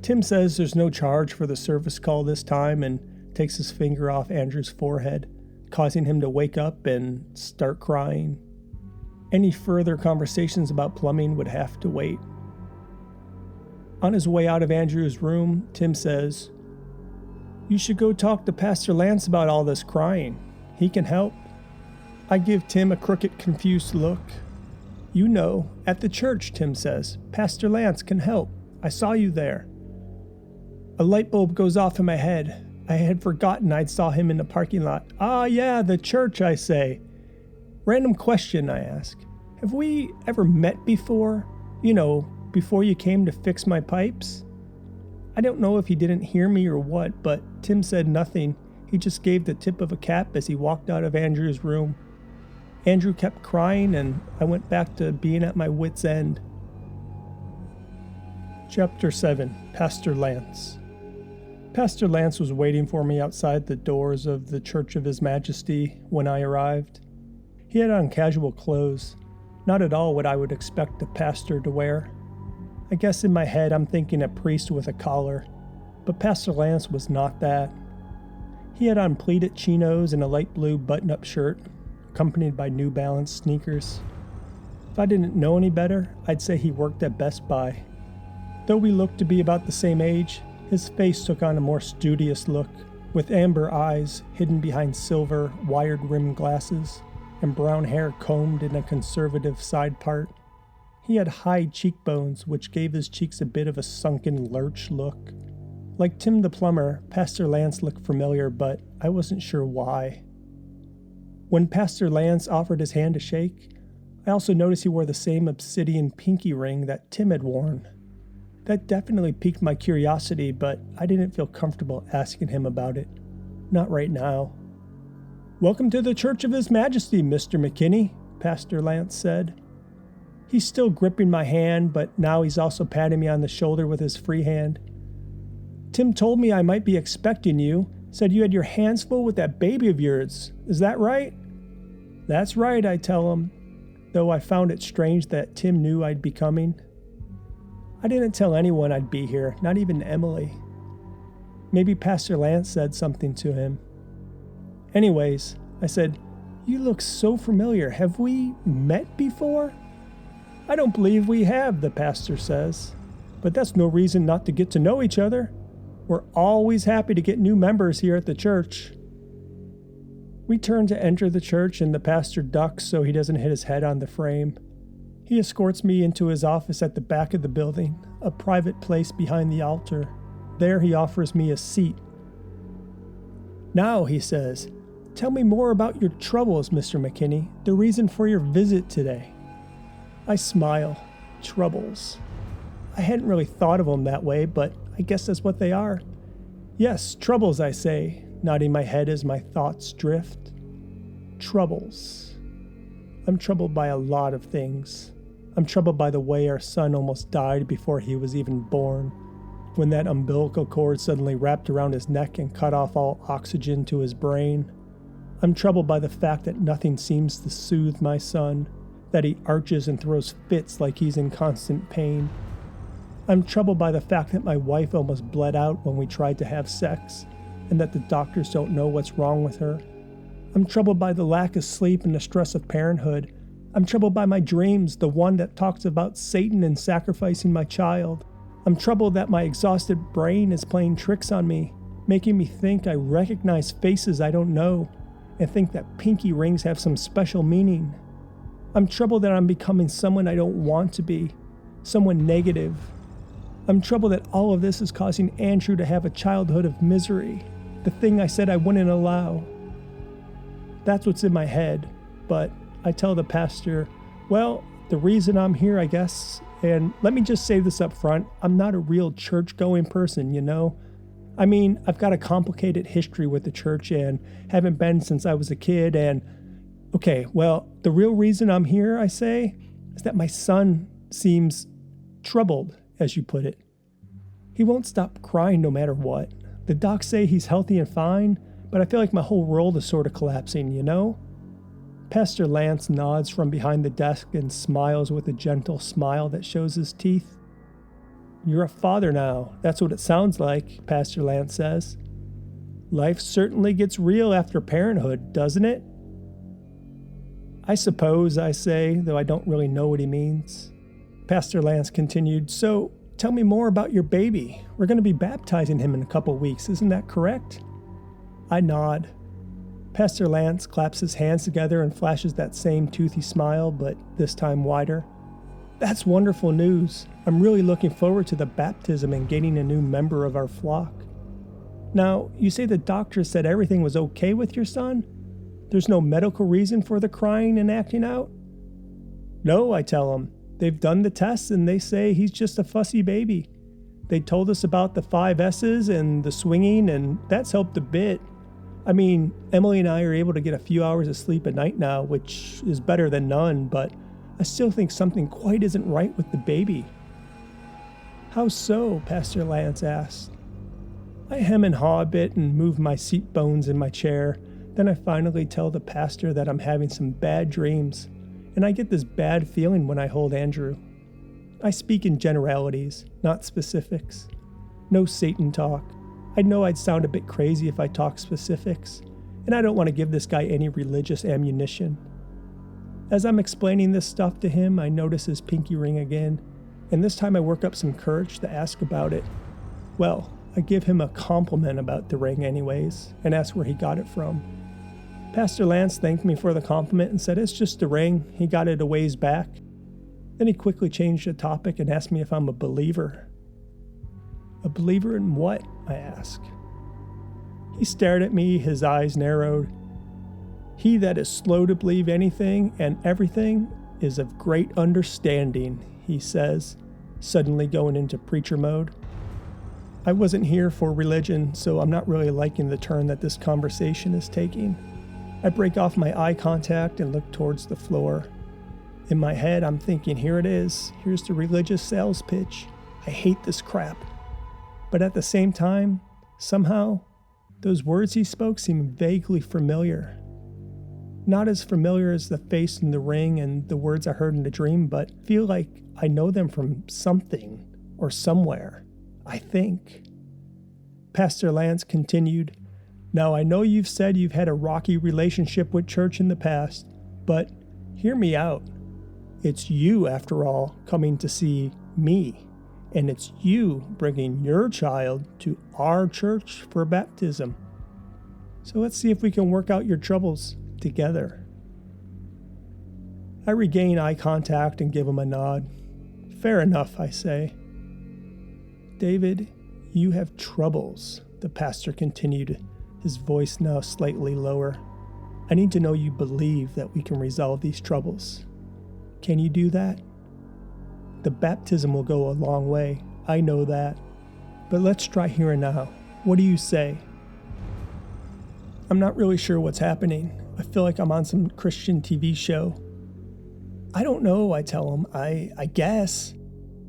Tim says there's no charge for the service call this time and takes his finger off Andrew's forehead, causing him to wake up and start crying. Any further conversations about plumbing would have to wait. On his way out of Andrew's room, Tim says, "You should go talk to Pastor Lance about all this crying. He can help." I give Tim a crooked, confused look. "You know, at the church," Tim says. "Pastor Lance can help. I saw you there." A light bulb goes off in my head. I had forgotten I'd saw him in the parking lot. "Ah, yeah, the church," I say. "Random question," I ask. "Have we ever met before? You know, before you came to fix my pipes?" I don't know if he didn't hear me or what, but Tim said nothing. He just gave the tip of a cap as he walked out of Andrew's room. Andrew kept crying, and I went back to being at my wit's end. Chapter 7, Pastor Lance. Pastor Lance was waiting for me outside the doors of the Church of His Majesty when I arrived. He had on casual clothes, not at all what I would expect a pastor to wear. I guess in my head I'm thinking a priest with a collar, but Pastor Lance was not that. He had on pleated chinos and a light blue button-up shirt, accompanied by New Balance sneakers. If I didn't know any better, I'd say he worked at Best Buy. Though we looked to be about the same age, his face took on a more studious look, with amber eyes hidden behind silver, wired-rimmed glasses, and brown hair combed in a conservative side part. He had high cheekbones, which gave his cheeks a bit of a sunken lurch look. Like Tim the plumber, Pastor Lance looked familiar, but I wasn't sure why. When Pastor Lance offered his hand to shake, I also noticed he wore the same obsidian pinky ring that Tim had worn. That definitely piqued my curiosity, but I didn't feel comfortable asking him about it. Not right now. "Welcome to the Church of His Majesty, Mr. McKinney," Pastor Lance said. He's still gripping my hand, but now he's also patting me on the shoulder with his free hand. "Tim told me I might be expecting you. Said you had your hands full with that baby of yours. Is that right?" "That's right," I tell him, though I found it strange that Tim knew I'd be coming. I didn't tell anyone I'd be here, not even Emily. Maybe Pastor Lance said something to him. Anyways, I said, "You look so familiar. Have we met before?" "I don't believe we have," the pastor says. "But that's no reason not to get to know each other. We're always happy to get new members here at the church." We turn to enter the church and the pastor ducks so he doesn't hit his head on the frame. He escorts me into his office at the back of the building, a private place behind the altar. There he offers me a seat. "Now," he says, "tell me more about your troubles, Mr. McKinney, the reason for your visit today." I smile. Troubles. I hadn't really thought of them that way, but I guess that's what they are. "Yes, troubles," I say, nodding my head as my thoughts drift. Troubles. I'm troubled by a lot of things. I'm troubled by the way our son almost died before he was even born, when that umbilical cord suddenly wrapped around his neck and cut off all oxygen to his brain. I'm troubled by the fact that nothing seems to soothe my son, that he arches and throws fits like he's in constant pain. I'm troubled by the fact that my wife almost bled out when we tried to have sex, and that the doctors don't know what's wrong with her. I'm troubled by the lack of sleep and the stress of parenthood. I'm troubled by my dreams, the one that talks about Satan and sacrificing my child. I'm troubled that my exhausted brain is playing tricks on me, making me think I recognize faces I don't know, and think that pinky rings have some special meaning. I'm troubled that I'm becoming someone I don't want to be, someone negative. I'm troubled that all of this is causing Andrew to have a childhood of misery, the thing I said I wouldn't allow. That's what's in my head, but I tell the pastor, "Well, the reason I'm here, I guess, and let me just say this up front, I'm not a real church-going person, you know? I mean, I've got a complicated history with the church and haven't been since I was a kid, and okay, well, the real reason I'm here, I say, is that my son seems troubled, as you put it. He won't stop crying no matter what. The docs say he's healthy and fine, but I feel like my whole world is sort of collapsing, you know?" Pastor Lance nods from behind the desk and smiles with a gentle smile that shows his teeth. "You're a father now. That's what it sounds like," Pastor Lance says. "Life certainly gets real after parenthood, doesn't it?" "I suppose," I say, though I don't really know what he means. Pastor Lance continued, "So, tell me more about your baby. We're going to be baptizing him in a couple weeks, isn't that correct?" I nod. Pastor Lance claps his hands together and flashes that same toothy smile, but this time wider. "That's wonderful news. I'm really looking forward to the baptism and gaining a new member of our flock. Now, you say the doctor said everything was okay with your son? There's no medical reason for the crying and acting out?" "No," I tell him. "They've done the tests and they say he's just a fussy baby. They told us about the 5 S's and the swinging, and that's helped a bit. I mean, Emily and I are able to get a few hours of sleep a night now, which is better than none, but I still think something quite isn't right with the baby." "How so?" Pastor Lance asked. I hem and haw a bit and move my seat bones in my chair. Then I finally tell the pastor that I'm having some bad dreams, and I get this bad feeling when I hold Andrew. I speak in generalities, not specifics. No Satan talk. I know I'd sound a bit crazy if I talk specifics, and I don't want to give this guy any religious ammunition. As I'm explaining this stuff to him, I notice his pinky ring again, and this time I work up some courage to ask about it. Well, I give him a compliment about the ring anyways, and ask where he got it from. Pastor Lance thanked me for the compliment and said it's just a ring, he got it a ways back. Then he quickly changed the topic and asked me if I'm a believer. A believer in what? I ask. He stared at me, his eyes narrowed. He that is slow to believe anything and everything is of great understanding, he says, suddenly going into preacher mode. I wasn't here for religion, so I'm not really liking the turn that this conversation is taking. I break off my eye contact and look towards the floor. In my head, I'm thinking, here it is. Here's the religious sales pitch. I hate this crap. But at the same time, somehow, those words he spoke seem vaguely familiar. Not as familiar as the face in the ring and the words I heard in the dream, but feel like I know them from something or somewhere, I think. Pastor Lance continued, "Now I know you've said you've had a rocky relationship with church in the past, but hear me out. It's you, after all, coming to see me, and it's you bringing your child to our church for baptism. So let's see if we can work out your troubles together." I regain eye contact and give him a nod. "Fair enough," I say. "David, you have troubles," the pastor continued, his voice now slightly lower. "I need to know you believe that we can resolve these troubles. Can you do that? The baptism will go a long way, I know that. But let's try here and now. What do you say?" I'm not really sure what's happening. I feel like I'm on some Christian TV show. "I don't know," I tell him. I guess.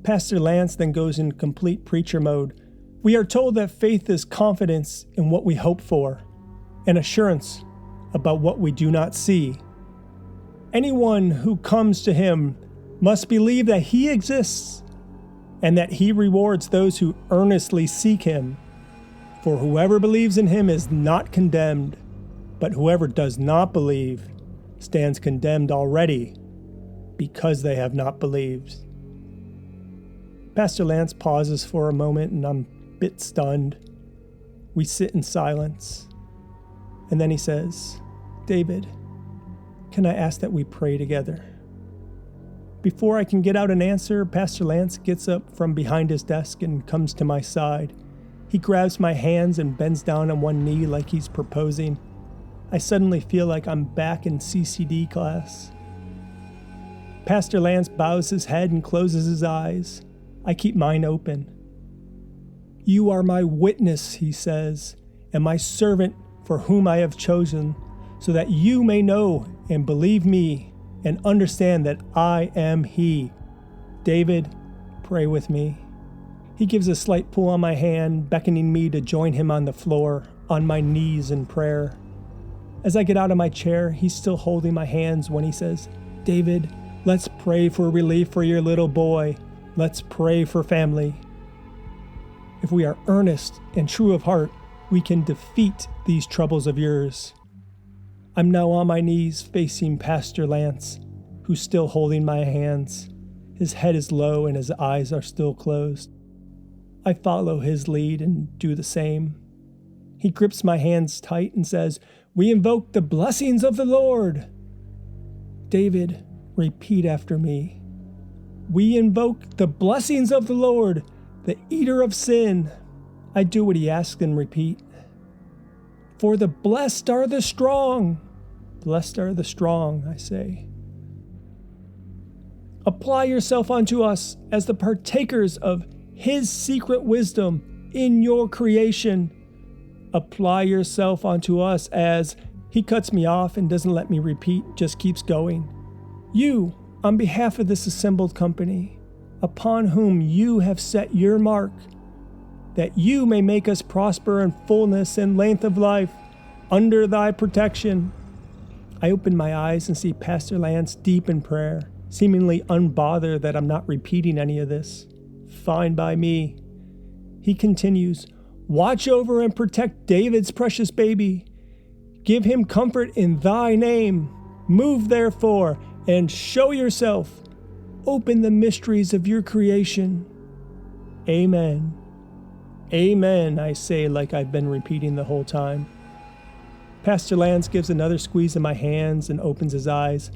Pastor Lance then goes in complete preacher mode. "We are told that faith is confidence in what we hope for, and assurance about what we do not see. Anyone who comes to him must believe that he exists, and that he rewards those who earnestly seek him. For whoever believes in him is not condemned, but whoever does not believe stands condemned already, because they have not believed." Pastor Lance pauses for a moment, and I'm a bit stunned. We sit in silence, and then he says, "David, can I ask that we pray together?" Before I can get out an answer, Pastor Lance gets up from behind his desk and comes to my side. He grabs my hands and bends down on one knee like he's proposing. I suddenly feel like I'm back in CCD class. Pastor Lance bows his head and closes his eyes. I keep mine open. "You are my witness," he says, "and my servant for whom I have chosen, so that you may know and believe me and understand that I am he. David, pray with me." He gives a slight pull on my hand, beckoning me to join him on the floor, on my knees in prayer. As I get out of my chair, he's still holding my hands when he says, "David, let's pray for relief for your little boy. Let's pray for family. If we are earnest and true of heart, we can defeat these troubles of yours." I'm now on my knees facing Pastor Lance, who's still holding my hands. His head is low and his eyes are still closed. I follow his lead and do the same. He grips my hands tight and says, "We invoke the blessings of the Lord." "David, repeat after me. We invoke the blessings of the Lord, the eater of sin." I do what he asks and repeat. "For the blessed are the strong." "Blessed are the strong," I say. "Apply yourself unto us as the partakers of his secret wisdom in your creation. Apply yourself unto us as..." He cuts me off and doesn't let me repeat, just keeps going. "You, on behalf of this assembled company, upon whom you have set your mark, that you may make us prosper in fullness and length of life, under thy protection." I open my eyes and see Pastor Lance deep in prayer, seemingly unbothered that I'm not repeating any of this. Fine by me. He continues, Watch over and protect David's precious baby. Give him comfort in thy name. Move therefore and show yourself. Open the mysteries of your creation. Amen. Amen, I say like I've been repeating the whole time. Pastor Lance gives another squeeze of my hands and opens his eyes,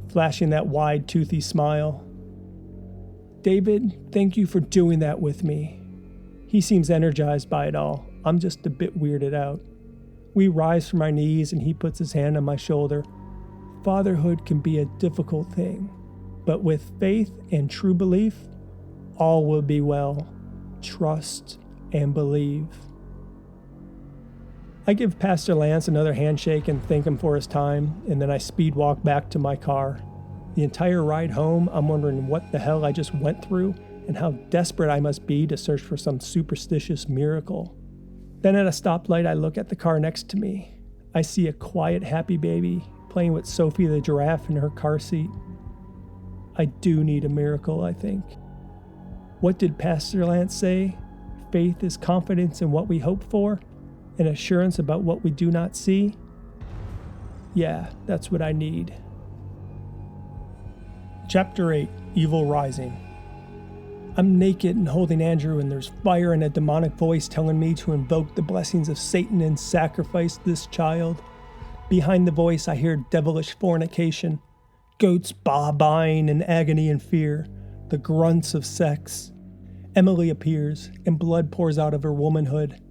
flashing that wide, toothy smile. David, thank you for doing that with me. He seems energized by it all. I'm just a bit weirded out. We rise from our knees and he puts his hand on my shoulder. Fatherhood can be a difficult thing, but with faith and true belief, all will be well. Trust and believe. I give Pastor Lance another handshake and thank him for his time, and then I speed walk back to my car. The entire ride home, I'm wondering what the hell I just went through and how desperate I must be to search for some superstitious miracle. Then at a stoplight, I look at the car next to me. I see a quiet, happy baby playing with Sophie the giraffe in her car seat. I do need a miracle, I think. What did Pastor Lance say? Faith is confidence in what we hope for, and assurance about what we do not see? Yeah, that's what I need. Chapter 8, Evil Rising. I'm naked and holding Andrew, and there's fire and a demonic voice telling me to invoke the blessings of Satan and sacrifice this child. Behind the voice, I hear devilish fornication, goats baa-baaing in agony and fear, the grunts of sex. Emily appears, and blood pours out of her womanhood.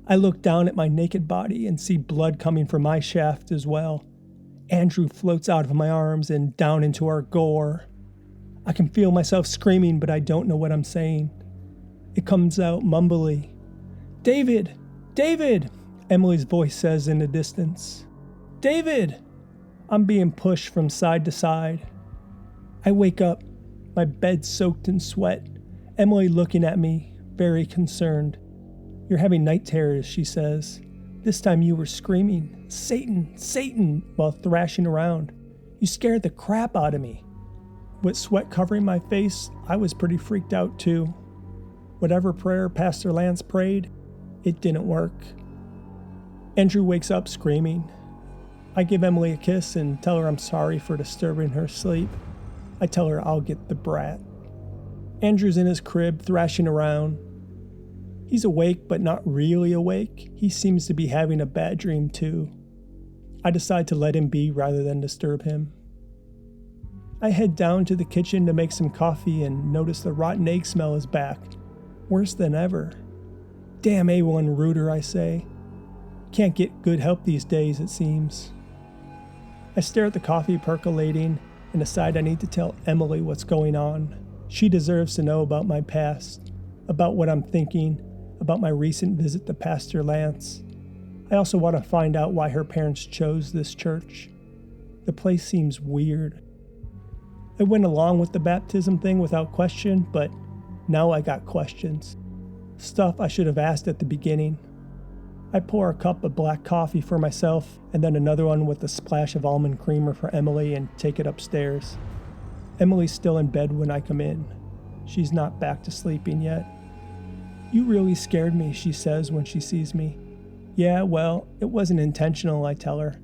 I look down at my naked body and see blood coming from my shaft as well. Andrew floats out of my arms and down into our gore. I can feel myself screaming, but I don't know what I'm saying. It comes out mumbly. David! David! Emily's voice says in the distance. David! I'm being pushed from side to side. I wake up, my bed soaked in sweat. Emily looking at me, very concerned. You're having night terrors, she says. This time you were screaming, Satan, Satan, while thrashing around. You scared the crap out of me. With sweat covering my face, I was pretty freaked out too. Whatever prayer Pastor Lance prayed, it didn't work. Andrew wakes up screaming. I give Emily a kiss and tell her I'm sorry for disturbing her sleep. I tell her I'll get the brat. Andrew's in his crib thrashing around. He's awake but not really awake. He seems to be having a bad dream too. I decide to let him be rather than disturb him. I head down to the kitchen to make some coffee and notice the rotten egg smell is back. Worse than ever. Damn A1 Rooter, I say. Can't get good help these days, it seems. I stare at the coffee percolating and decide I need to tell Emily what's going on. She deserves to know about my past, about what I'm thinking, about my recent visit to Pastor Lance. I also want to find out why her parents chose this church. The place seems weird. I went along with the baptism thing without question, but now I got questions. Stuff I should have asked at the beginning. I pour a cup of black coffee for myself and then another one with a splash of almond creamer for Emily and take it upstairs. Emily's still in bed when I come in. She's not back to sleeping yet. You really scared me, she says when she sees me. Yeah, well, it wasn't intentional, I tell her.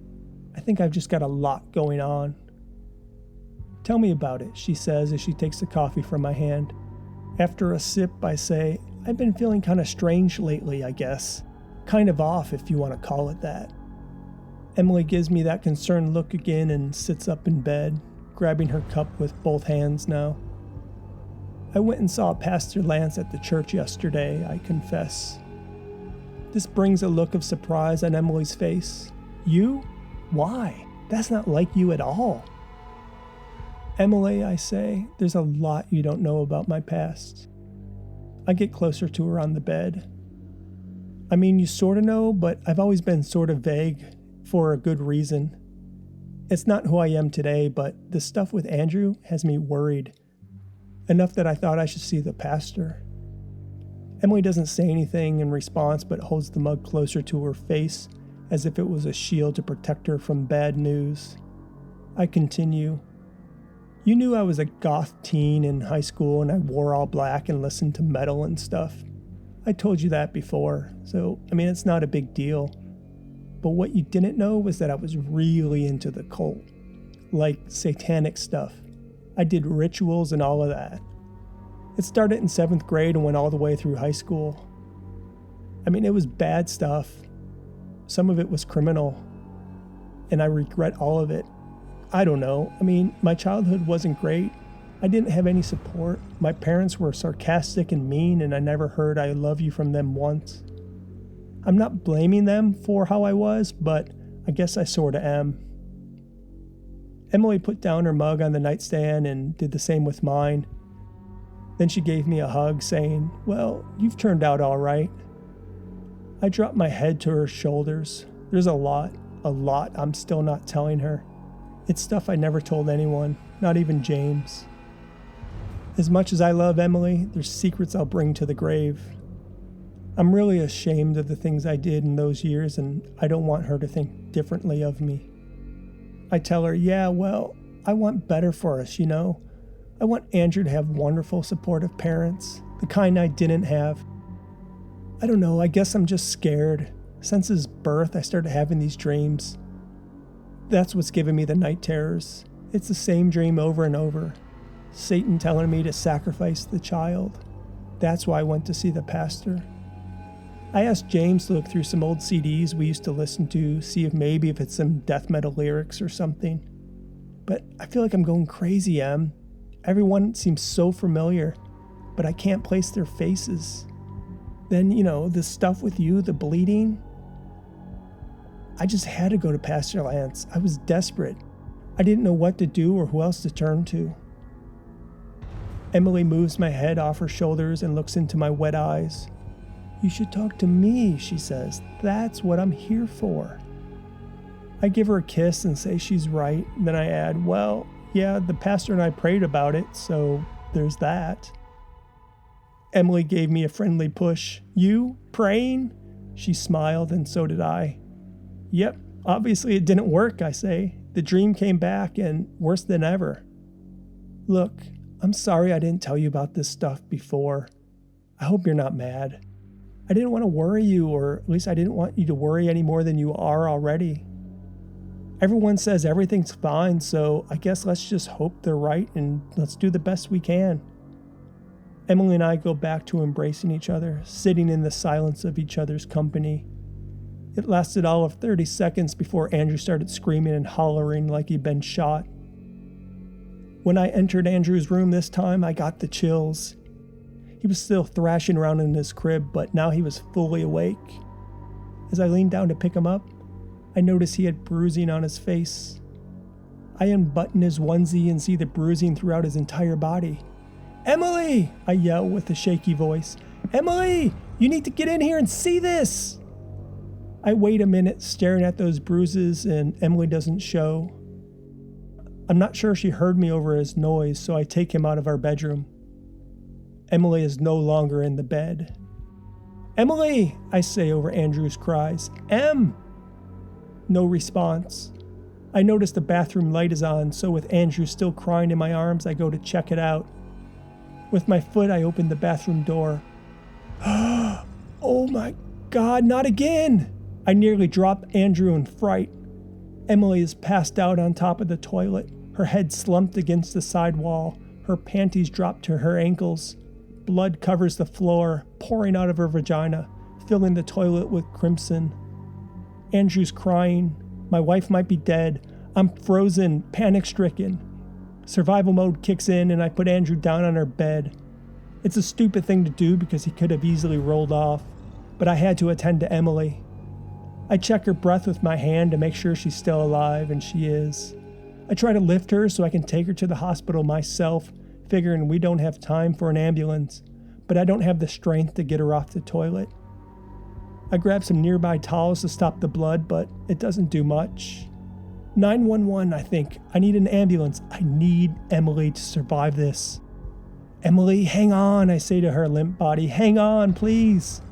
I think I've just got a lot going on. Tell me about it, she says as she takes the coffee from my hand. After a sip, I say, I've been feeling kind of strange lately, I guess. Kind of off, if you want to call it that. Emily gives me that concerned look again and sits up in bed, grabbing her cup with both hands now. I went and saw Pastor Lance at the church yesterday, I confess. This brings a look of surprise on Emily's face. You? Why? That's not like you at all. Emily, I say, there's a lot you don't know about my past. I get closer to her on the bed. I mean, you sort of know, but I've always been sort of vague for a good reason. It's not who I am today, but the stuff with Andrew has me worried. Enough that I thought I should see the pastor. Emily doesn't say anything in response, but holds the mug closer to her face as if it was a shield to protect her from bad news. I continue. You knew I was a goth teen in high school and I wore all black and listened to metal and stuff. I told you that before, so, it's not a big deal. But what you didn't know was that I was really into the cult. Like satanic stuff. I did rituals and all of that. It started in 7th grade and went all the way through high school. It was bad stuff. Some of it was criminal. And I regret all of it. I don't know. My childhood wasn't great. I didn't have any support. My parents were sarcastic and mean, and I never heard I love you from them once. I'm not blaming them for how I was, but I guess I sorta am. Emily put down her mug on the nightstand and did the same with mine. Then she gave me a hug, saying, "Well, you've turned out all right." I dropped my head to her shoulders. There's a lot I'm still not telling her. It's stuff I never told anyone, not even James. As much as I love Emily, there's secrets I'll bring to the grave. I'm really ashamed of the things I did in those years, and I don't want her to think differently of me. I tell her, I want better for us, I want Andrew to have wonderful, supportive parents, the kind I didn't have. I don't know, I guess I'm just scared. Since his birth, I started having these dreams. That's what's giving me the night terrors. It's the same dream over and over. Satan telling me to sacrifice the child. That's why I went to see the pastor. I asked James to look through some old CDs we used to listen to, see if it's some death metal lyrics or something. But I feel like I'm going crazy, Em. Everyone seems so familiar, but I can't place their faces. Then, the stuff with you, the bleeding. I just had to go to Pastor Lance. I was desperate. I didn't know what to do or who else to turn to. Emily moves my head off her shoulders and looks into my wet eyes. "You should talk to me," she says. "That's what I'm here for." I give her a kiss and say she's right. Then I add, the pastor and I prayed about it, so there's that. Emily gave me a friendly push. "You? Praying?" She smiled, and so did I. "Yep, obviously it didn't work," I say. "The dream came back, and worse than ever. Look, I'm sorry I didn't tell you about this stuff before. I hope you're not mad. I didn't want to worry you, or at least I didn't want you to worry any more than you are already. Everyone says everything's fine, so I guess let's just hope they're right and let's do the best we can." Emily and I go back to embracing each other, sitting in the silence of each other's company. It lasted all of 30 seconds before Andrew started screaming and hollering like he'd been shot. When I entered Andrew's room this time, I got the chills. He was still thrashing around in his crib, but now he was fully awake. As I leaned down to pick him up, I noticed he had bruising on his face. I unbutton his onesie and see the bruising throughout his entire body. "Emily!" I yell with a shaky voice. "Emily! You need to get in here and see this!" I wait a minute staring at those bruises, and Emily doesn't show. I'm not sure she heard me over his noise, so I take him out of our bedroom. Emily is no longer in the bed. "Emily!" I say over Andrew's cries. "Em!" No response. I notice the bathroom light is on, so with Andrew still crying in my arms, I go to check it out. With my foot, I open the bathroom door. Oh my God, not again! I nearly drop Andrew in fright. Emily is passed out on top of the toilet, her head slumped against the side wall, her panties dropped to her ankles. Blood covers the floor, pouring out of her vagina, filling the toilet with crimson. Andrew's crying. My wife might be dead. I'm frozen, panic-stricken. Survival mode kicks in and I put Andrew down on our bed. It's a stupid thing to do because he could have easily rolled off, but I had to attend to Emily. I check her breath with my hand to make sure she's still alive, and she is. I try to lift her so I can take her to the hospital myself, figuring we don't have time for an ambulance, but I don't have the strength to get her off the toilet. I grab some nearby towels to stop the blood, but it doesn't do much. 911, I think. I need an ambulance. I need Emily to survive this. Emily, hang on, I say to her limp body. Hang on, please.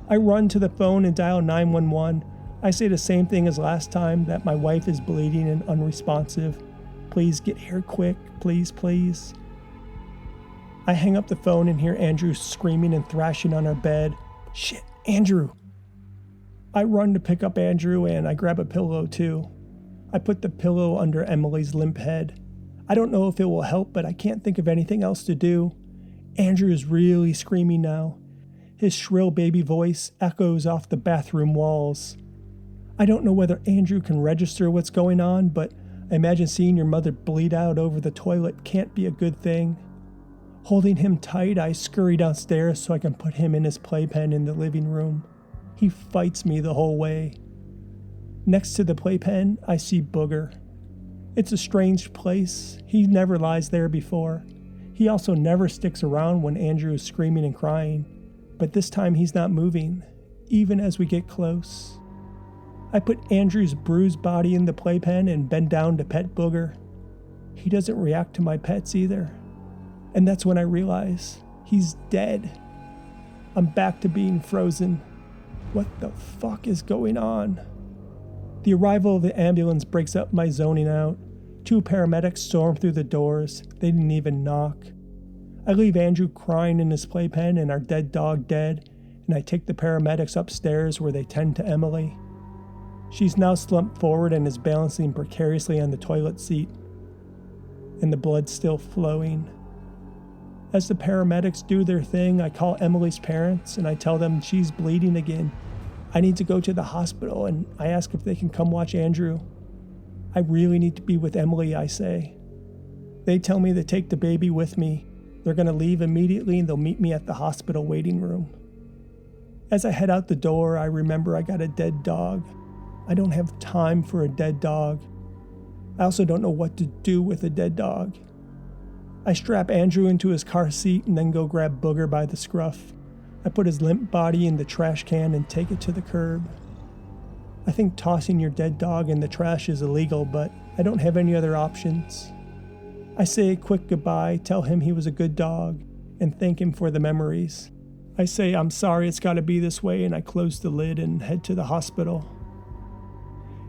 I run to the phone and dial 911. I say the same thing as last time, that my wife is bleeding and unresponsive. Please get here quick, please, please. I hang up the phone and hear Andrew screaming and thrashing on our bed. Shit, Andrew. I run to pick up Andrew and I grab a pillow too. I put the pillow under Emily's limp head. I don't know if it will help, but I can't think of anything else to do. Andrew is really screaming now. His shrill baby voice echoes off the bathroom walls. I don't know whether Andrew can register what's going on, but I imagine seeing your mother bleed out over the toilet can't be a good thing. Holding him tight, I scurry downstairs so I can put him in his playpen in the living room. He fights me the whole way. Next to the playpen, I see Booger. It's a strange place. He never lies there before. He also never sticks around when Andrew is screaming and crying, but this time he's not moving, even as we get close. I put Andrew's bruised body in the playpen and bend down to pet Booger. He doesn't react to my pets either. And that's when I realize he's dead. I'm back to being frozen. What the fuck is going on? The arrival of the ambulance breaks up my zoning out. 2 paramedics storm through the doors. They didn't even knock. I leave Andrew crying in his playpen and our dead dog dead, and I take the paramedics upstairs where they tend to Emily. She's now slumped forward and is balancing precariously on the toilet seat, and the blood's still flowing. As the paramedics do their thing, I call Emily's parents and I tell them she's bleeding again. I need to go to the hospital, and I ask if they can come watch Andrew. I really need to be with Emily, I say. They tell me to take the baby with me. They're going to leave immediately and they'll meet me at the hospital waiting room. As I head out the door, I remember I got a dead dog. I don't have time for a dead dog. I also don't know what to do with a dead dog. I strap Andrew into his car seat and then go grab Booger by the scruff. I put his limp body in the trash can and take it to the curb. I think tossing your dead dog in the trash is illegal, but I don't have any other options. I say a quick goodbye, tell him he was a good dog, and thank him for the memories. I say I'm sorry it's got to be this way, and I close the lid and head to the hospital.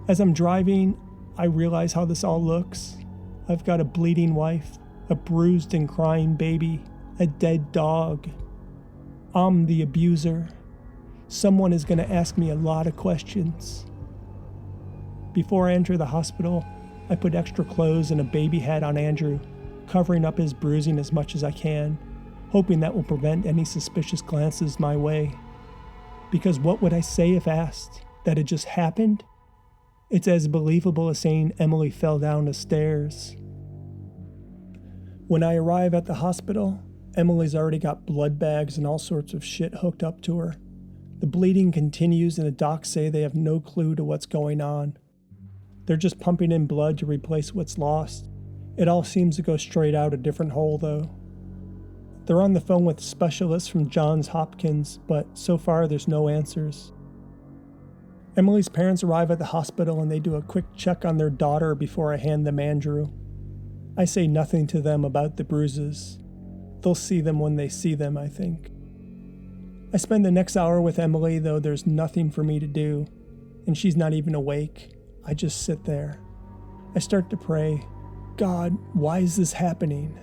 As I'm driving, I realize how this all looks. I've got a bleeding wife, a bruised and crying baby, a dead dog. I'm the abuser. Someone is going to ask me a lot of questions. Before I enter the hospital, I put extra clothes and a baby hat on Andrew, covering up his bruising as much as I can, hoping that will prevent any suspicious glances my way. Because what would I say if asked? That it just happened? It's as believable as saying Emily fell down the stairs. When I arrive at the hospital, Emily's already got blood bags and all sorts of shit hooked up to her. The bleeding continues and the docs say they have no clue to what's going on. They're just pumping in blood to replace what's lost. It all seems to go straight out a different hole though. They're on the phone with specialists from Johns Hopkins, but so far there's no answers. Emily's parents arrive at the hospital and they do a quick check on their daughter before I hand them Andrew. I say nothing to them about the bruises. They'll see them when they see them, I think. I spend the next hour with Emily, though there's nothing for me to do, and she's not even awake. I just sit there. I start to pray, God, why is this happening?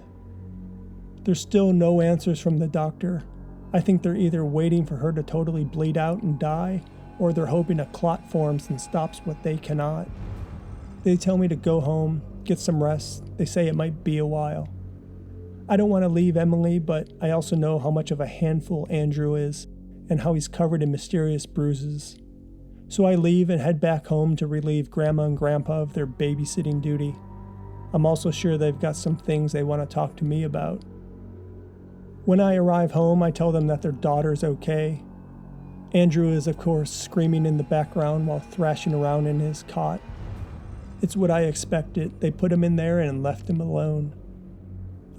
There's still no answers from the doctor. I think they're either waiting for her to totally bleed out and die, or they're hoping a clot forms and stops what they cannot. They tell me to go home, get some rest. They say it might be a while. I don't want to leave Emily, but I also know how much of a handful Andrew is and how he's covered in mysterious bruises. So I leave and head back home to relieve Grandma and Grandpa of their babysitting duty. I'm also sure they've got some things they want to talk to me about. When I arrive home, I tell them that their daughter's okay. Andrew is, of course, screaming in the background while thrashing around in his cot. It's what I expected. They put him in there and left him alone.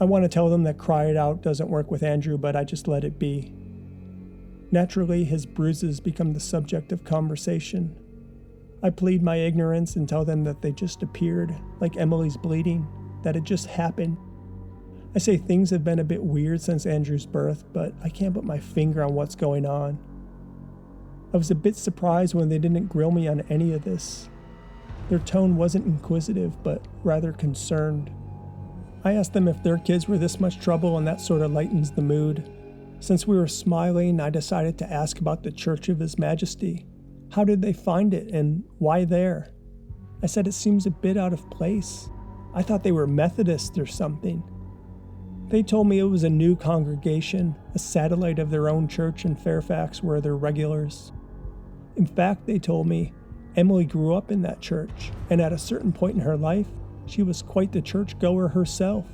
I want to tell them that cry it out doesn't work with Andrew, but I just let it be. Naturally, his bruises become the subject of conversation. I plead my ignorance and tell them that they just appeared, like Emily's bleeding, that it just happened. I say things have been a bit weird since Andrew's birth, but I can't put my finger on what's going on. I was a bit surprised when they didn't grill me on any of this. Their tone wasn't inquisitive, but rather concerned. I asked them if their kids were this much trouble, and that sort of lightens the mood. Since we were smiling, I decided to ask about the Church of His Majesty. How did they find it and why there? I said it seems a bit out of place. I thought they were Methodists or something. They told me it was a new congregation, a satellite of their own church in Fairfax where they're regulars. In fact, they told me Emily grew up in that church, and at a certain point in her life, she was quite the churchgoer herself.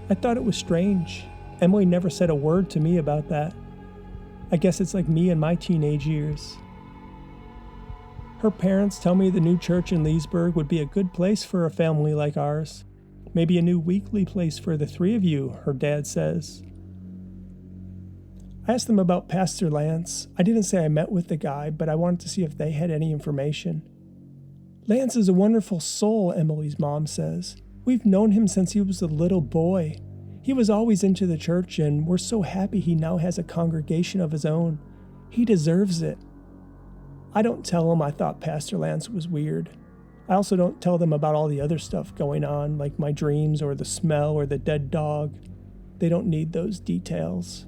I thought it was strange. Emily never said a word to me about that. I guess it's like me in my teenage years. Her parents tell me the new church in Leesburg would be a good place for a family like ours. Maybe a new weekly place for the three of you, her dad says. I asked them about Pastor Lance. I didn't say I met with the guy, but I wanted to see if they had any information. Lance is a wonderful soul, Emily's mom says. We've known him since he was a little boy. He was always into the church, and we're so happy he now has a congregation of his own. He deserves it. I don't tell them I thought Pastor Lance was weird. I also don't tell them about all the other stuff going on, like my dreams or the smell or the dead dog. They don't need those details.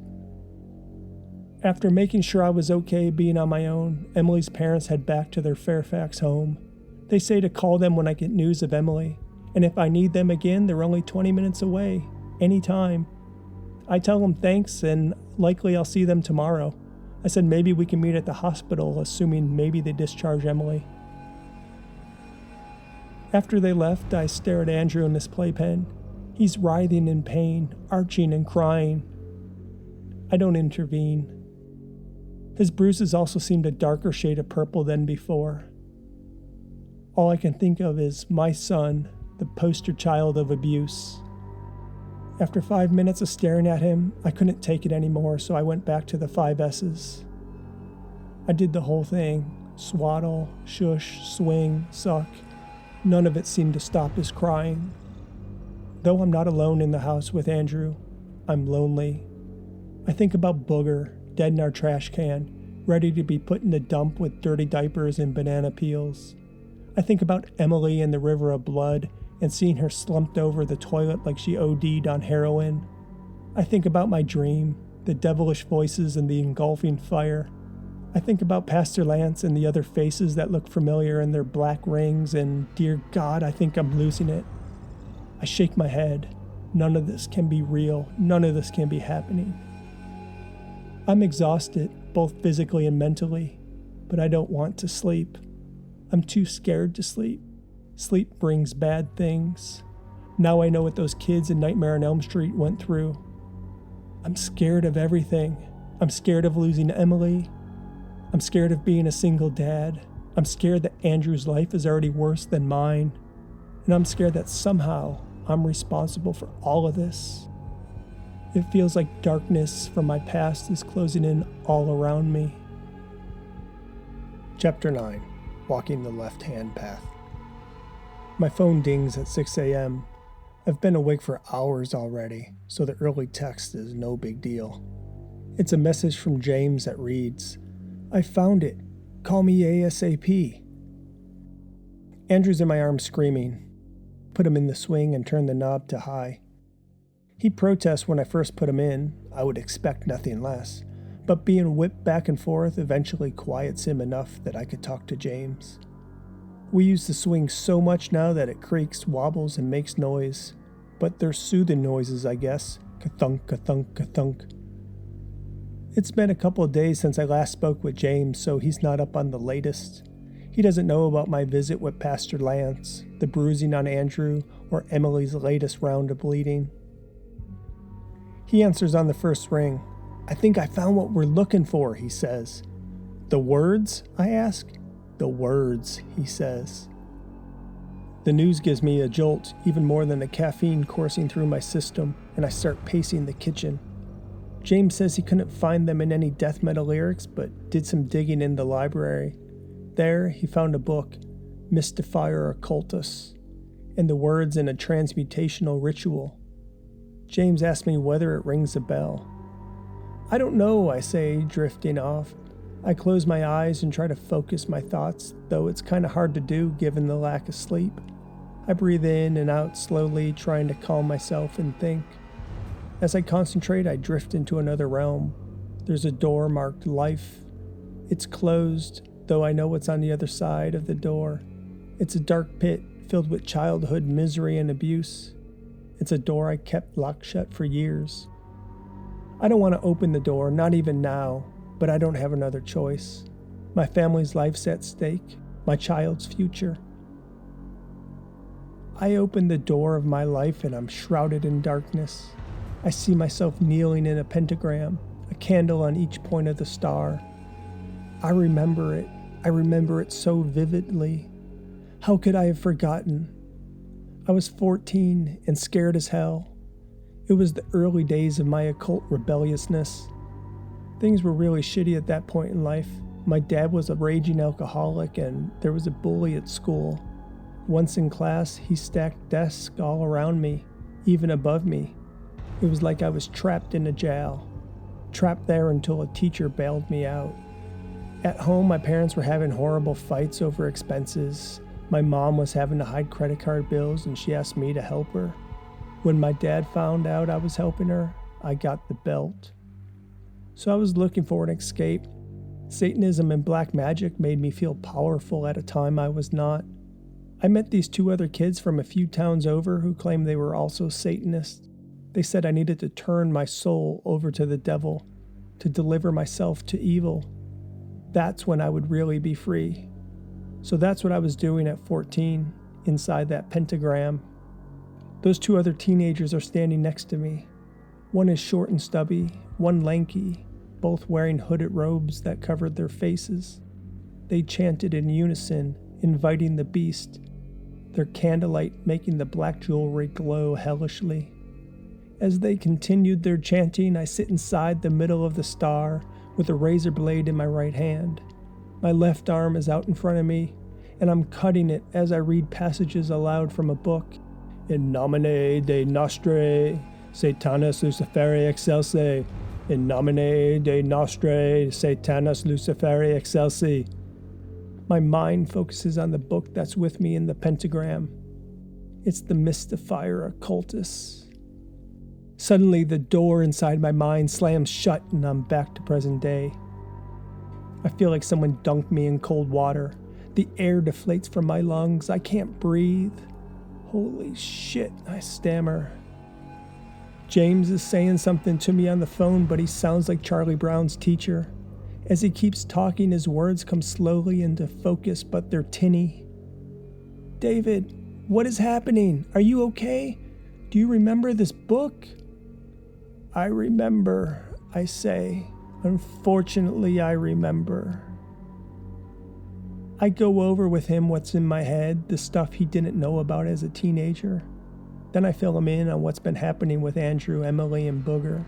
After making sure I was okay being on my own, Emily's parents head back to their Fairfax home. They say to call them when I get news of Emily, and if I need them again, they're only 20 minutes away, anytime. I tell them thanks, and likely I'll see them tomorrow. I said maybe we can meet at the hospital, assuming maybe they discharge Emily. After they left, I stare at Andrew in his playpen. He's writhing in pain, arching and crying. I don't intervene. His bruises also seemed a darker shade of purple than before. All I can think of is my son, the poster child of abuse. After 5 minutes of staring at him, I couldn't take it anymore, so I went back to the 5 S's. I did the whole thing. Swaddle, shush, swing, suck. None of it seemed to stop his crying. Though I'm not alone in the house with Andrew, I'm lonely. I think about Booger, dead in our trash can, ready to be put in the dump with dirty diapers and banana peels. I think about Emily in the river of blood and seeing her slumped over the toilet like she OD'd on heroin. I think about my dream, the devilish voices and the engulfing fire. I think about Pastor Lance and the other faces that look familiar in their black rings, and dear God, I think I'm losing it. I shake my head. None of this can be real. None of this can be happening. I'm exhausted, both physically and mentally, but I don't want to sleep. I'm too scared to sleep. Sleep brings bad things. Now I know what those kids in Nightmare on Elm Street went through. I'm scared of everything. I'm scared of losing Emily. I'm scared of being a single dad. I'm scared that Andrew's life is already worse than mine. And I'm scared that somehow I'm responsible for all of this. It feels like darkness from my past is closing in all around me. Chapter 9. Walking the left-hand path. My phone dings at 6 a.m. I've been awake for hours already, so the early text is no big deal. It's a message from James that reads, "I found it. Call me ASAP." Andrew's in my arms screaming. Put him in the swing and turn the knob to high. He protests when I first put him in. I would expect nothing less. But being whipped back and forth eventually quiets him enough that I could talk to James. We use the swing so much now that it creaks, wobbles, and makes noise. But they're soothing noises, I guess. Ka-thunk, ka-thunk, ka-thunk. It's been a couple of days since I last spoke with James, so he's not up on the latest. He doesn't know about my visit with Pastor Lance, the bruising on Andrew, or Emily's latest round of bleeding. He answers on the first ring. "I think I found what we're looking for," he says. "The words?" I ask. "The words," he says. The news gives me a jolt, even more than the caffeine coursing through my system, and I start pacing the kitchen. James says he couldn't find them in any death metal lyrics, but did some digging in the library. There, he found a book, Mystifier Occultus, and the words in a transmutational ritual. James asked me whether it rings a bell. "I don't know," I say, drifting off. I close my eyes and try to focus my thoughts, though it's kind of hard to do given the lack of sleep. I breathe in and out slowly, trying to calm myself and think. As I concentrate, I drift into another realm. There's a door marked life. It's closed, though I know what's on the other side of the door. It's a dark pit filled with childhood misery and abuse. It's a door I kept locked shut for years. I don't want to open the door, not even now, but I don't have another choice. My family's life's at stake, my child's future. I open the door of my life and I'm shrouded in darkness. I see myself kneeling in a pentagram, a candle on each point of the star. I remember it. I remember it so vividly. How could I have forgotten? I was 14 and scared as hell. It was the early days of my occult rebelliousness. Things were really shitty at that point in life. My dad was a raging alcoholic and there was a bully at school. Once in class, he stacked desks all around me, even above me. It was like I was trapped in a jail, trapped there until a teacher bailed me out. At home, my parents were having horrible fights over expenses. My mom was having to hide credit card bills and she asked me to help her. When my dad found out I was helping her, I got the belt. So I was looking for an escape. Satanism and black magic made me feel powerful at a time I was not. I met these two other kids from a few towns over who claimed they were also Satanists. They said I needed to turn my soul over to the devil, to deliver myself to evil. That's when I would really be free. So that's what I was doing at 14, inside that pentagram. Those two other teenagers are standing next to me. One is short and stubby, one lanky, both wearing hooded robes that covered their faces. They chanted in unison, inviting the beast, their candlelight making the black jewelry glow hellishly. As they continued their chanting, I sit inside the middle of the star with a razor blade in my right hand. My left arm is out in front of me, and I'm cutting it as I read passages aloud from a book. In nomine de nostre Satanas Luciferi excelsi. In nomine de nostre Satanas Luciferi excelsi. My mind focuses on the book that's with me in the pentagram. It's the Mystifier Occultus. Suddenly, the door inside my mind slams shut and I'm back to present day. I feel like someone dunked me in cold water. The air deflates from my lungs. I can't breathe. Holy shit, I stammer. James is saying something to me on the phone, but he sounds like Charlie Brown's teacher. As he keeps talking, his words come slowly into focus, but they're tinny. David, what is happening? Are you okay? Do you remember this book? I remember, I say. Unfortunately, I remember. I go over with him what's in my head, the stuff he didn't know about as a teenager. Then I fill him in on what's been happening with Andrew, Emily, and Booger.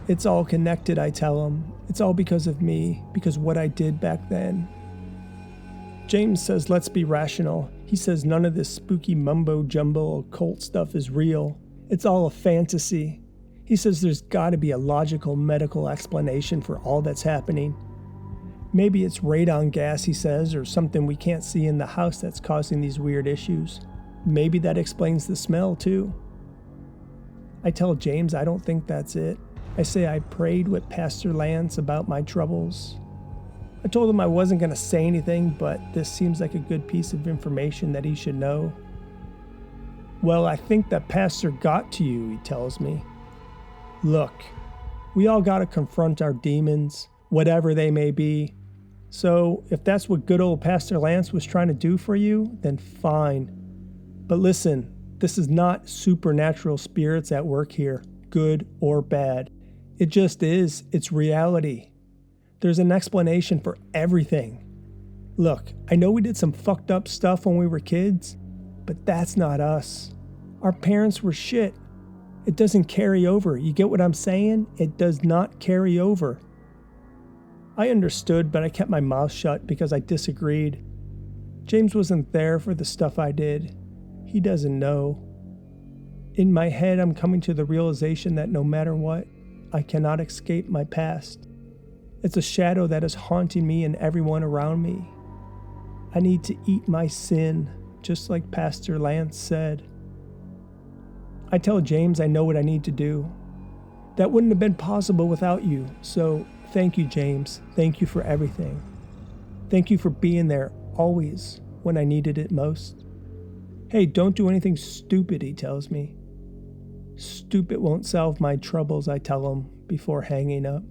It's all connected, I tell him. It's all because of me, because what I did back then. James says let's be rational. He says none of this spooky mumbo-jumbo occult stuff is real. It's all a fantasy. He says there's got to be a logical medical explanation for all that's happening. Maybe it's radon gas, he says, or something we can't see in the house that's causing these weird issues. Maybe that explains the smell, too. I tell James I don't think that's it. I say I prayed with Pastor Lance about my troubles. I told him I wasn't going to say anything, but this seems like a good piece of information that he should know. Well, I think that Pastor got to you, he tells me. Look, we all got to confront our demons, whatever they may be. So if that's what good old Pastor Lance was trying to do for you, then fine. But listen, this is not supernatural spirits at work here, good or bad. It just is. It's reality. There's an explanation for everything. Look, I know we did some fucked up stuff when we were kids, but that's not us. Our parents were shit. It doesn't carry over. You get what I'm saying? It does not carry over. I understood, but I kept my mouth shut because I disagreed. James wasn't there for the stuff I did. He doesn't know. In my head, I'm coming to the realization that no matter what, I cannot escape my past. It's a shadow that is haunting me and everyone around me. I need to eat my sin, just like Pastor Lance said. I tell James I know what I need to do. That wouldn't have been possible without you, so thank you, James. Thank you for everything. Thank you for being there always when I needed it most. Hey, don't do anything stupid, he tells me. Stupid won't solve my troubles, I tell him before hanging up.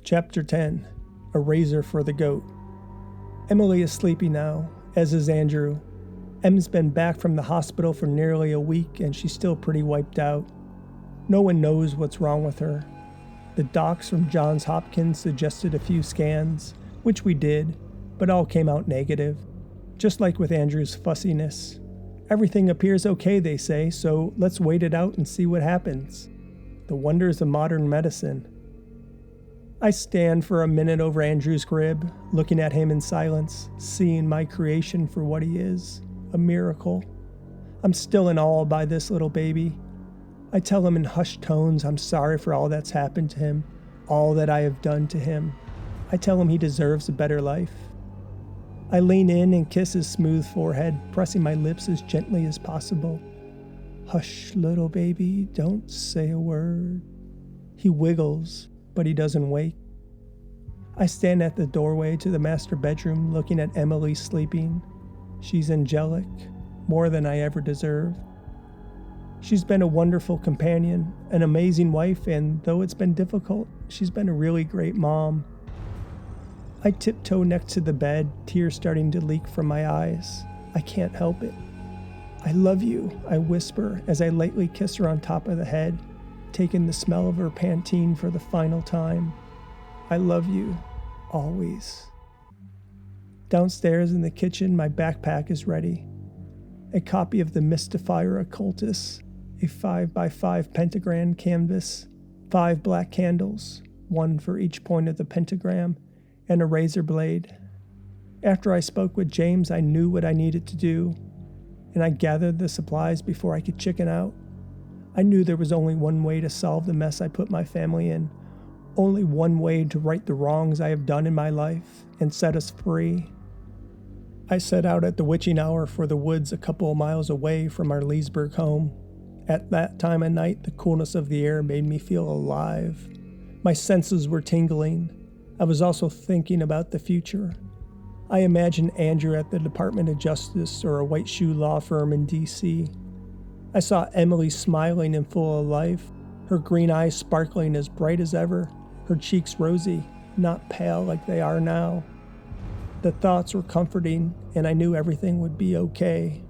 Chapter 10. A Razor for the Goat. Emily is sleepy now, as is Andrew. Em's been back from the hospital for nearly a week and she's still pretty wiped out. No one knows what's wrong with her. The docs from Johns Hopkins suggested a few scans, which we did, but all came out negative. Just like with Andrew's fussiness. Everything appears okay, they say, so let's wait it out and see what happens. The wonders of modern medicine. I stand for a minute over Andrew's crib, looking at him in silence, seeing my creation for what he is, a miracle. I'm still in awe by this little baby. I tell him in hushed tones I'm sorry for all that's happened to him, all that I have done to him. I tell him he deserves a better life. I lean in and kiss his smooth forehead, pressing my lips as gently as possible. Hush, little baby, don't say a word. He wiggles, but he doesn't wake. I stand at the doorway to the master bedroom looking at Emily sleeping. She's angelic, more than I ever deserved. She's been a wonderful companion, an amazing wife, and though it's been difficult, she's been a really great mom. I tiptoe next to the bed, tears starting to leak from my eyes. I can't help it. I love you, I whisper as I lightly kiss her on top of the head, taking the smell of her Pantene for the final time. I love you, always. Downstairs in the kitchen, my backpack is ready. A copy of the Mystifier Occultus, a 5x5 pentagram canvas, 5 black candles, one for each point of the pentagram, and a razor blade. After I spoke with James, I knew what I needed to do, and I gathered the supplies before I could chicken out. I knew there was only one way to solve the mess I put my family in, only one way to right the wrongs I have done in my life and set us free. I set out at the witching hour for the woods a couple of miles away from our Leesburg home. At that time of night, the coolness of the air made me feel alive. My senses were tingling. I was also thinking about the future. I imagined Andrew at the Department of Justice or a white shoe law firm in D.C. I saw Emily smiling and full of life, her green eyes sparkling as bright as ever, her cheeks rosy, not pale like they are now. The thoughts were comforting, and I knew everything would be okay.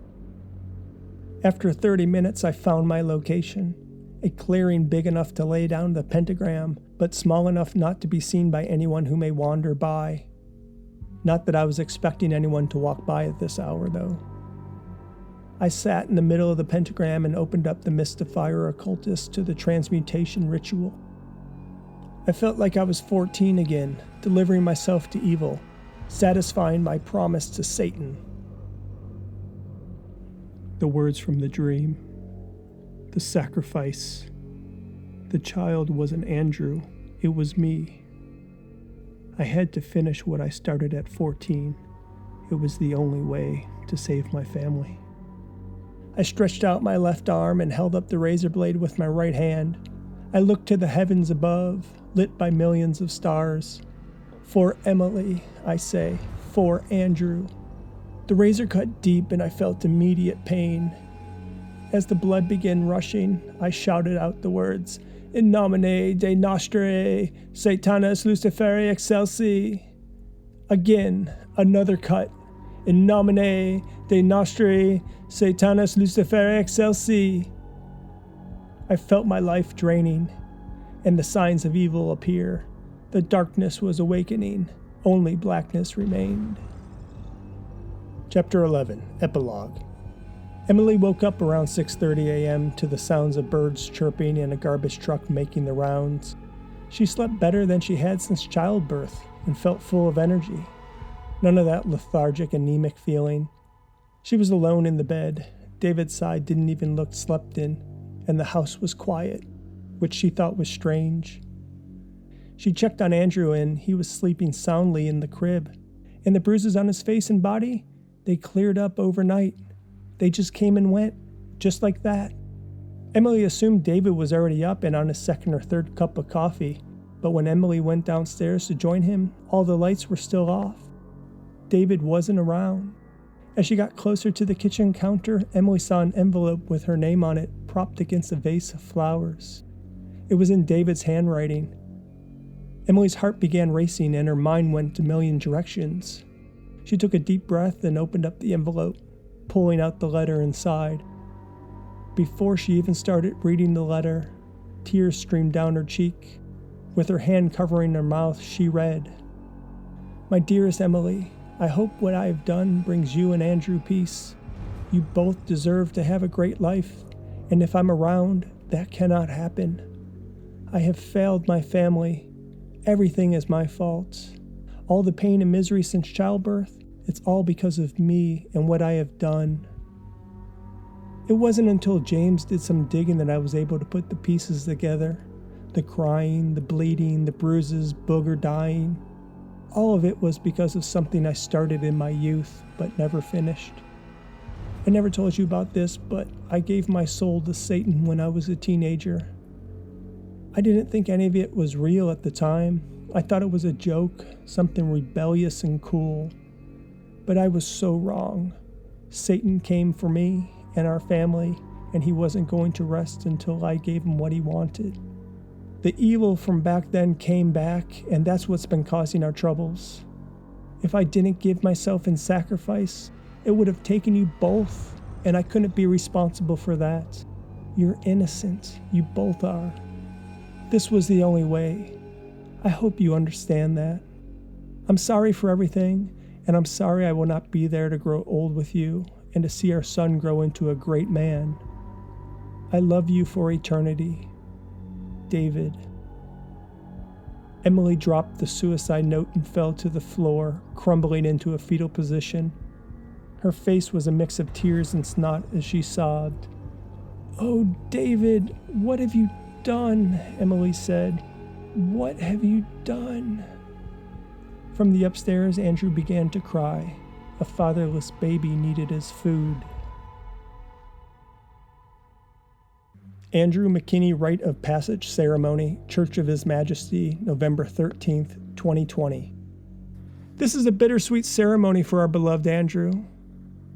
After 30 minutes, I found my location, a clearing big enough to lay down the pentagram, but small enough not to be seen by anyone who may wander by. Not that I was expecting anyone to walk by at this hour, though. I sat in the middle of the pentagram and opened up the Mystifier Occultus to the transmutation ritual. I felt like I was 14 again, delivering myself to evil, satisfying my promise to Satan. The words from the dream. The sacrifice. The child wasn't Andrew, it was me. I had to finish what I started at 14. It was the only way to save my family. I stretched out my left arm and held up the razor blade with my right hand. I looked to the heavens above, lit by millions of stars. For Emily, I say, for Andrew. The razor cut deep and I felt immediate pain. As the blood began rushing, I shouted out the words, In nomine de nostre, Satanas Luciferi excelsi. Again, another cut. In nomine de nostre, Satanas Luciferi excelsi. I felt my life draining, and the signs of evil appear. The darkness was awakening. Only blackness remained. Chapter 11. Epilogue. Emily woke up around 6:30 a.m. to the sounds of birds chirping and a garbage truck making the rounds. She slept better than she had since childbirth and felt full of energy. None of that lethargic, anemic feeling. She was alone in the bed. David's side didn't even look slept in, and the house was quiet, which she thought was strange. She checked on Andrew and he was sleeping soundly in the crib, and the bruises on his face and body, they cleared up overnight. They just came and went, just like that. Emily assumed David was already up and on his second or third cup of coffee, but when Emily went downstairs to join him, all the lights were still off. David wasn't around. As she got closer to the kitchen counter, Emily saw an envelope with her name on it propped against a vase of flowers. It was in David's handwriting. Emily's heart began racing and her mind went a million directions. She took a deep breath and opened up the envelope, pulling out the letter inside. Before she even started reading the letter, tears streamed down her cheek. With her hand covering her mouth, she read, "My dearest Emily, I hope what I have done brings you and Andrew peace. You both deserve to have a great life, and if I'm around, that cannot happen. I have failed my family. Everything is my fault. All the pain and misery since childbirth, it's all because of me and what I have done." It wasn't until James did some digging that I was able to put the pieces together. The crying, the bleeding, the bruises, Booger dying. All of it was because of something I started in my youth, but never finished. I never told you about this, but I gave my soul to Satan when I was a teenager. I didn't think any of it was real at the time. I thought it was a joke, something rebellious and cool. But I was so wrong. Satan came for me and our family, and he wasn't going to rest until I gave him what he wanted. The evil from back then came back, and that's what's been causing our troubles. If I didn't give myself in sacrifice, it would have taken you both, and I couldn't be responsible for that. You're innocent. You both are. This was the only way. I hope you understand that. I'm sorry for everything, and I'm sorry I will not be there to grow old with you and to see our son grow into a great man. I love you for eternity. David. Emily dropped the suicide note and fell to the floor, crumbling into a fetal position. Her face was a mix of tears and snot as she sobbed. "Oh, David, what have you done?" Emily said. "What have you done?" From the upstairs, Andrew began to cry. A fatherless baby needed his food. Andrew McKinney Rite of Passage Ceremony, Church of His Majesty, November 13th, 2020. This is a bittersweet ceremony for our beloved Andrew,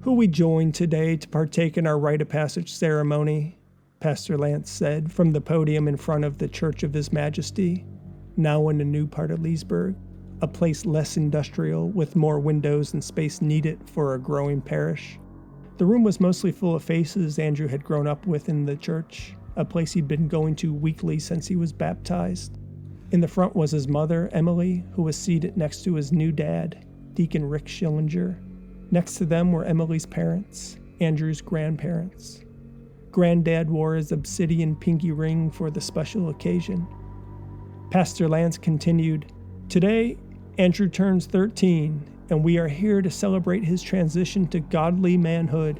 who we join today to partake in our Rite of Passage ceremony, Pastor Lance said from the podium in front of the Church of His Majesty, now in a new part of Leesburg, a place less industrial with more windows and space needed for a growing parish. The room was mostly full of faces Andrew had grown up with in the church, a place he'd been going to weekly since he was baptized. In the front was his mother, Emily, who was seated next to his new dad, Deacon Rick Schillinger. Next to them were Emily's parents, Andrew's grandparents. Granddad wore his obsidian pinky ring for the special occasion. Pastor Lance continued, "Today, Andrew turns 13, and we are here to celebrate his transition to godly manhood.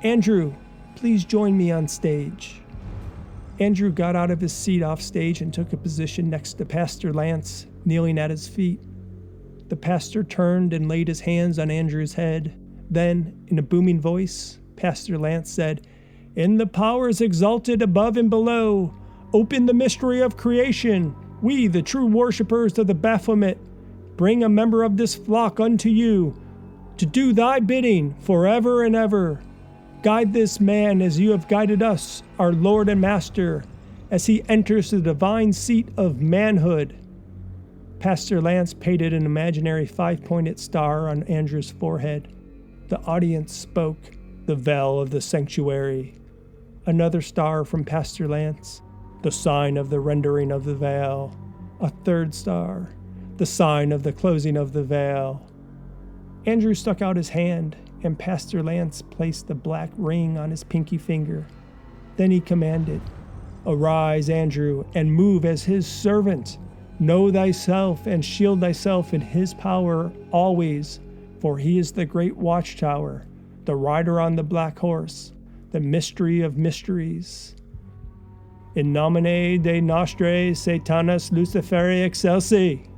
Andrew, please join me on stage." Andrew got out of his seat off stage and took a position next to Pastor Lance, kneeling at his feet. The pastor turned and laid his hands on Andrew's head. Then, in a booming voice, Pastor Lance said, "In the powers exalted above and below, open the mystery of creation. We, the true worshipers of the Baphomet, bring a member of this flock unto you, to do thy bidding forever and ever. Guide this man as you have guided us, our Lord and Master, as he enters the divine seat of manhood." Pastor Lance painted an imaginary 5-pointed star on Andrew's forehead. The audience spoke, "The veil of the sanctuary." Another star from Pastor Lance, "The sign of the rendering of the veil." A third star, "The sign of the closing of the veil." Andrew stuck out his hand, and Pastor Lance placed a black ring on his pinky finger. Then he commanded, "Arise, Andrew, and move as his servant. Know thyself and shield thyself in his power always, for he is the great watchtower, the rider on the black horse, the mystery of mysteries. In nomine de nostre Satanas Luciferi excelsi."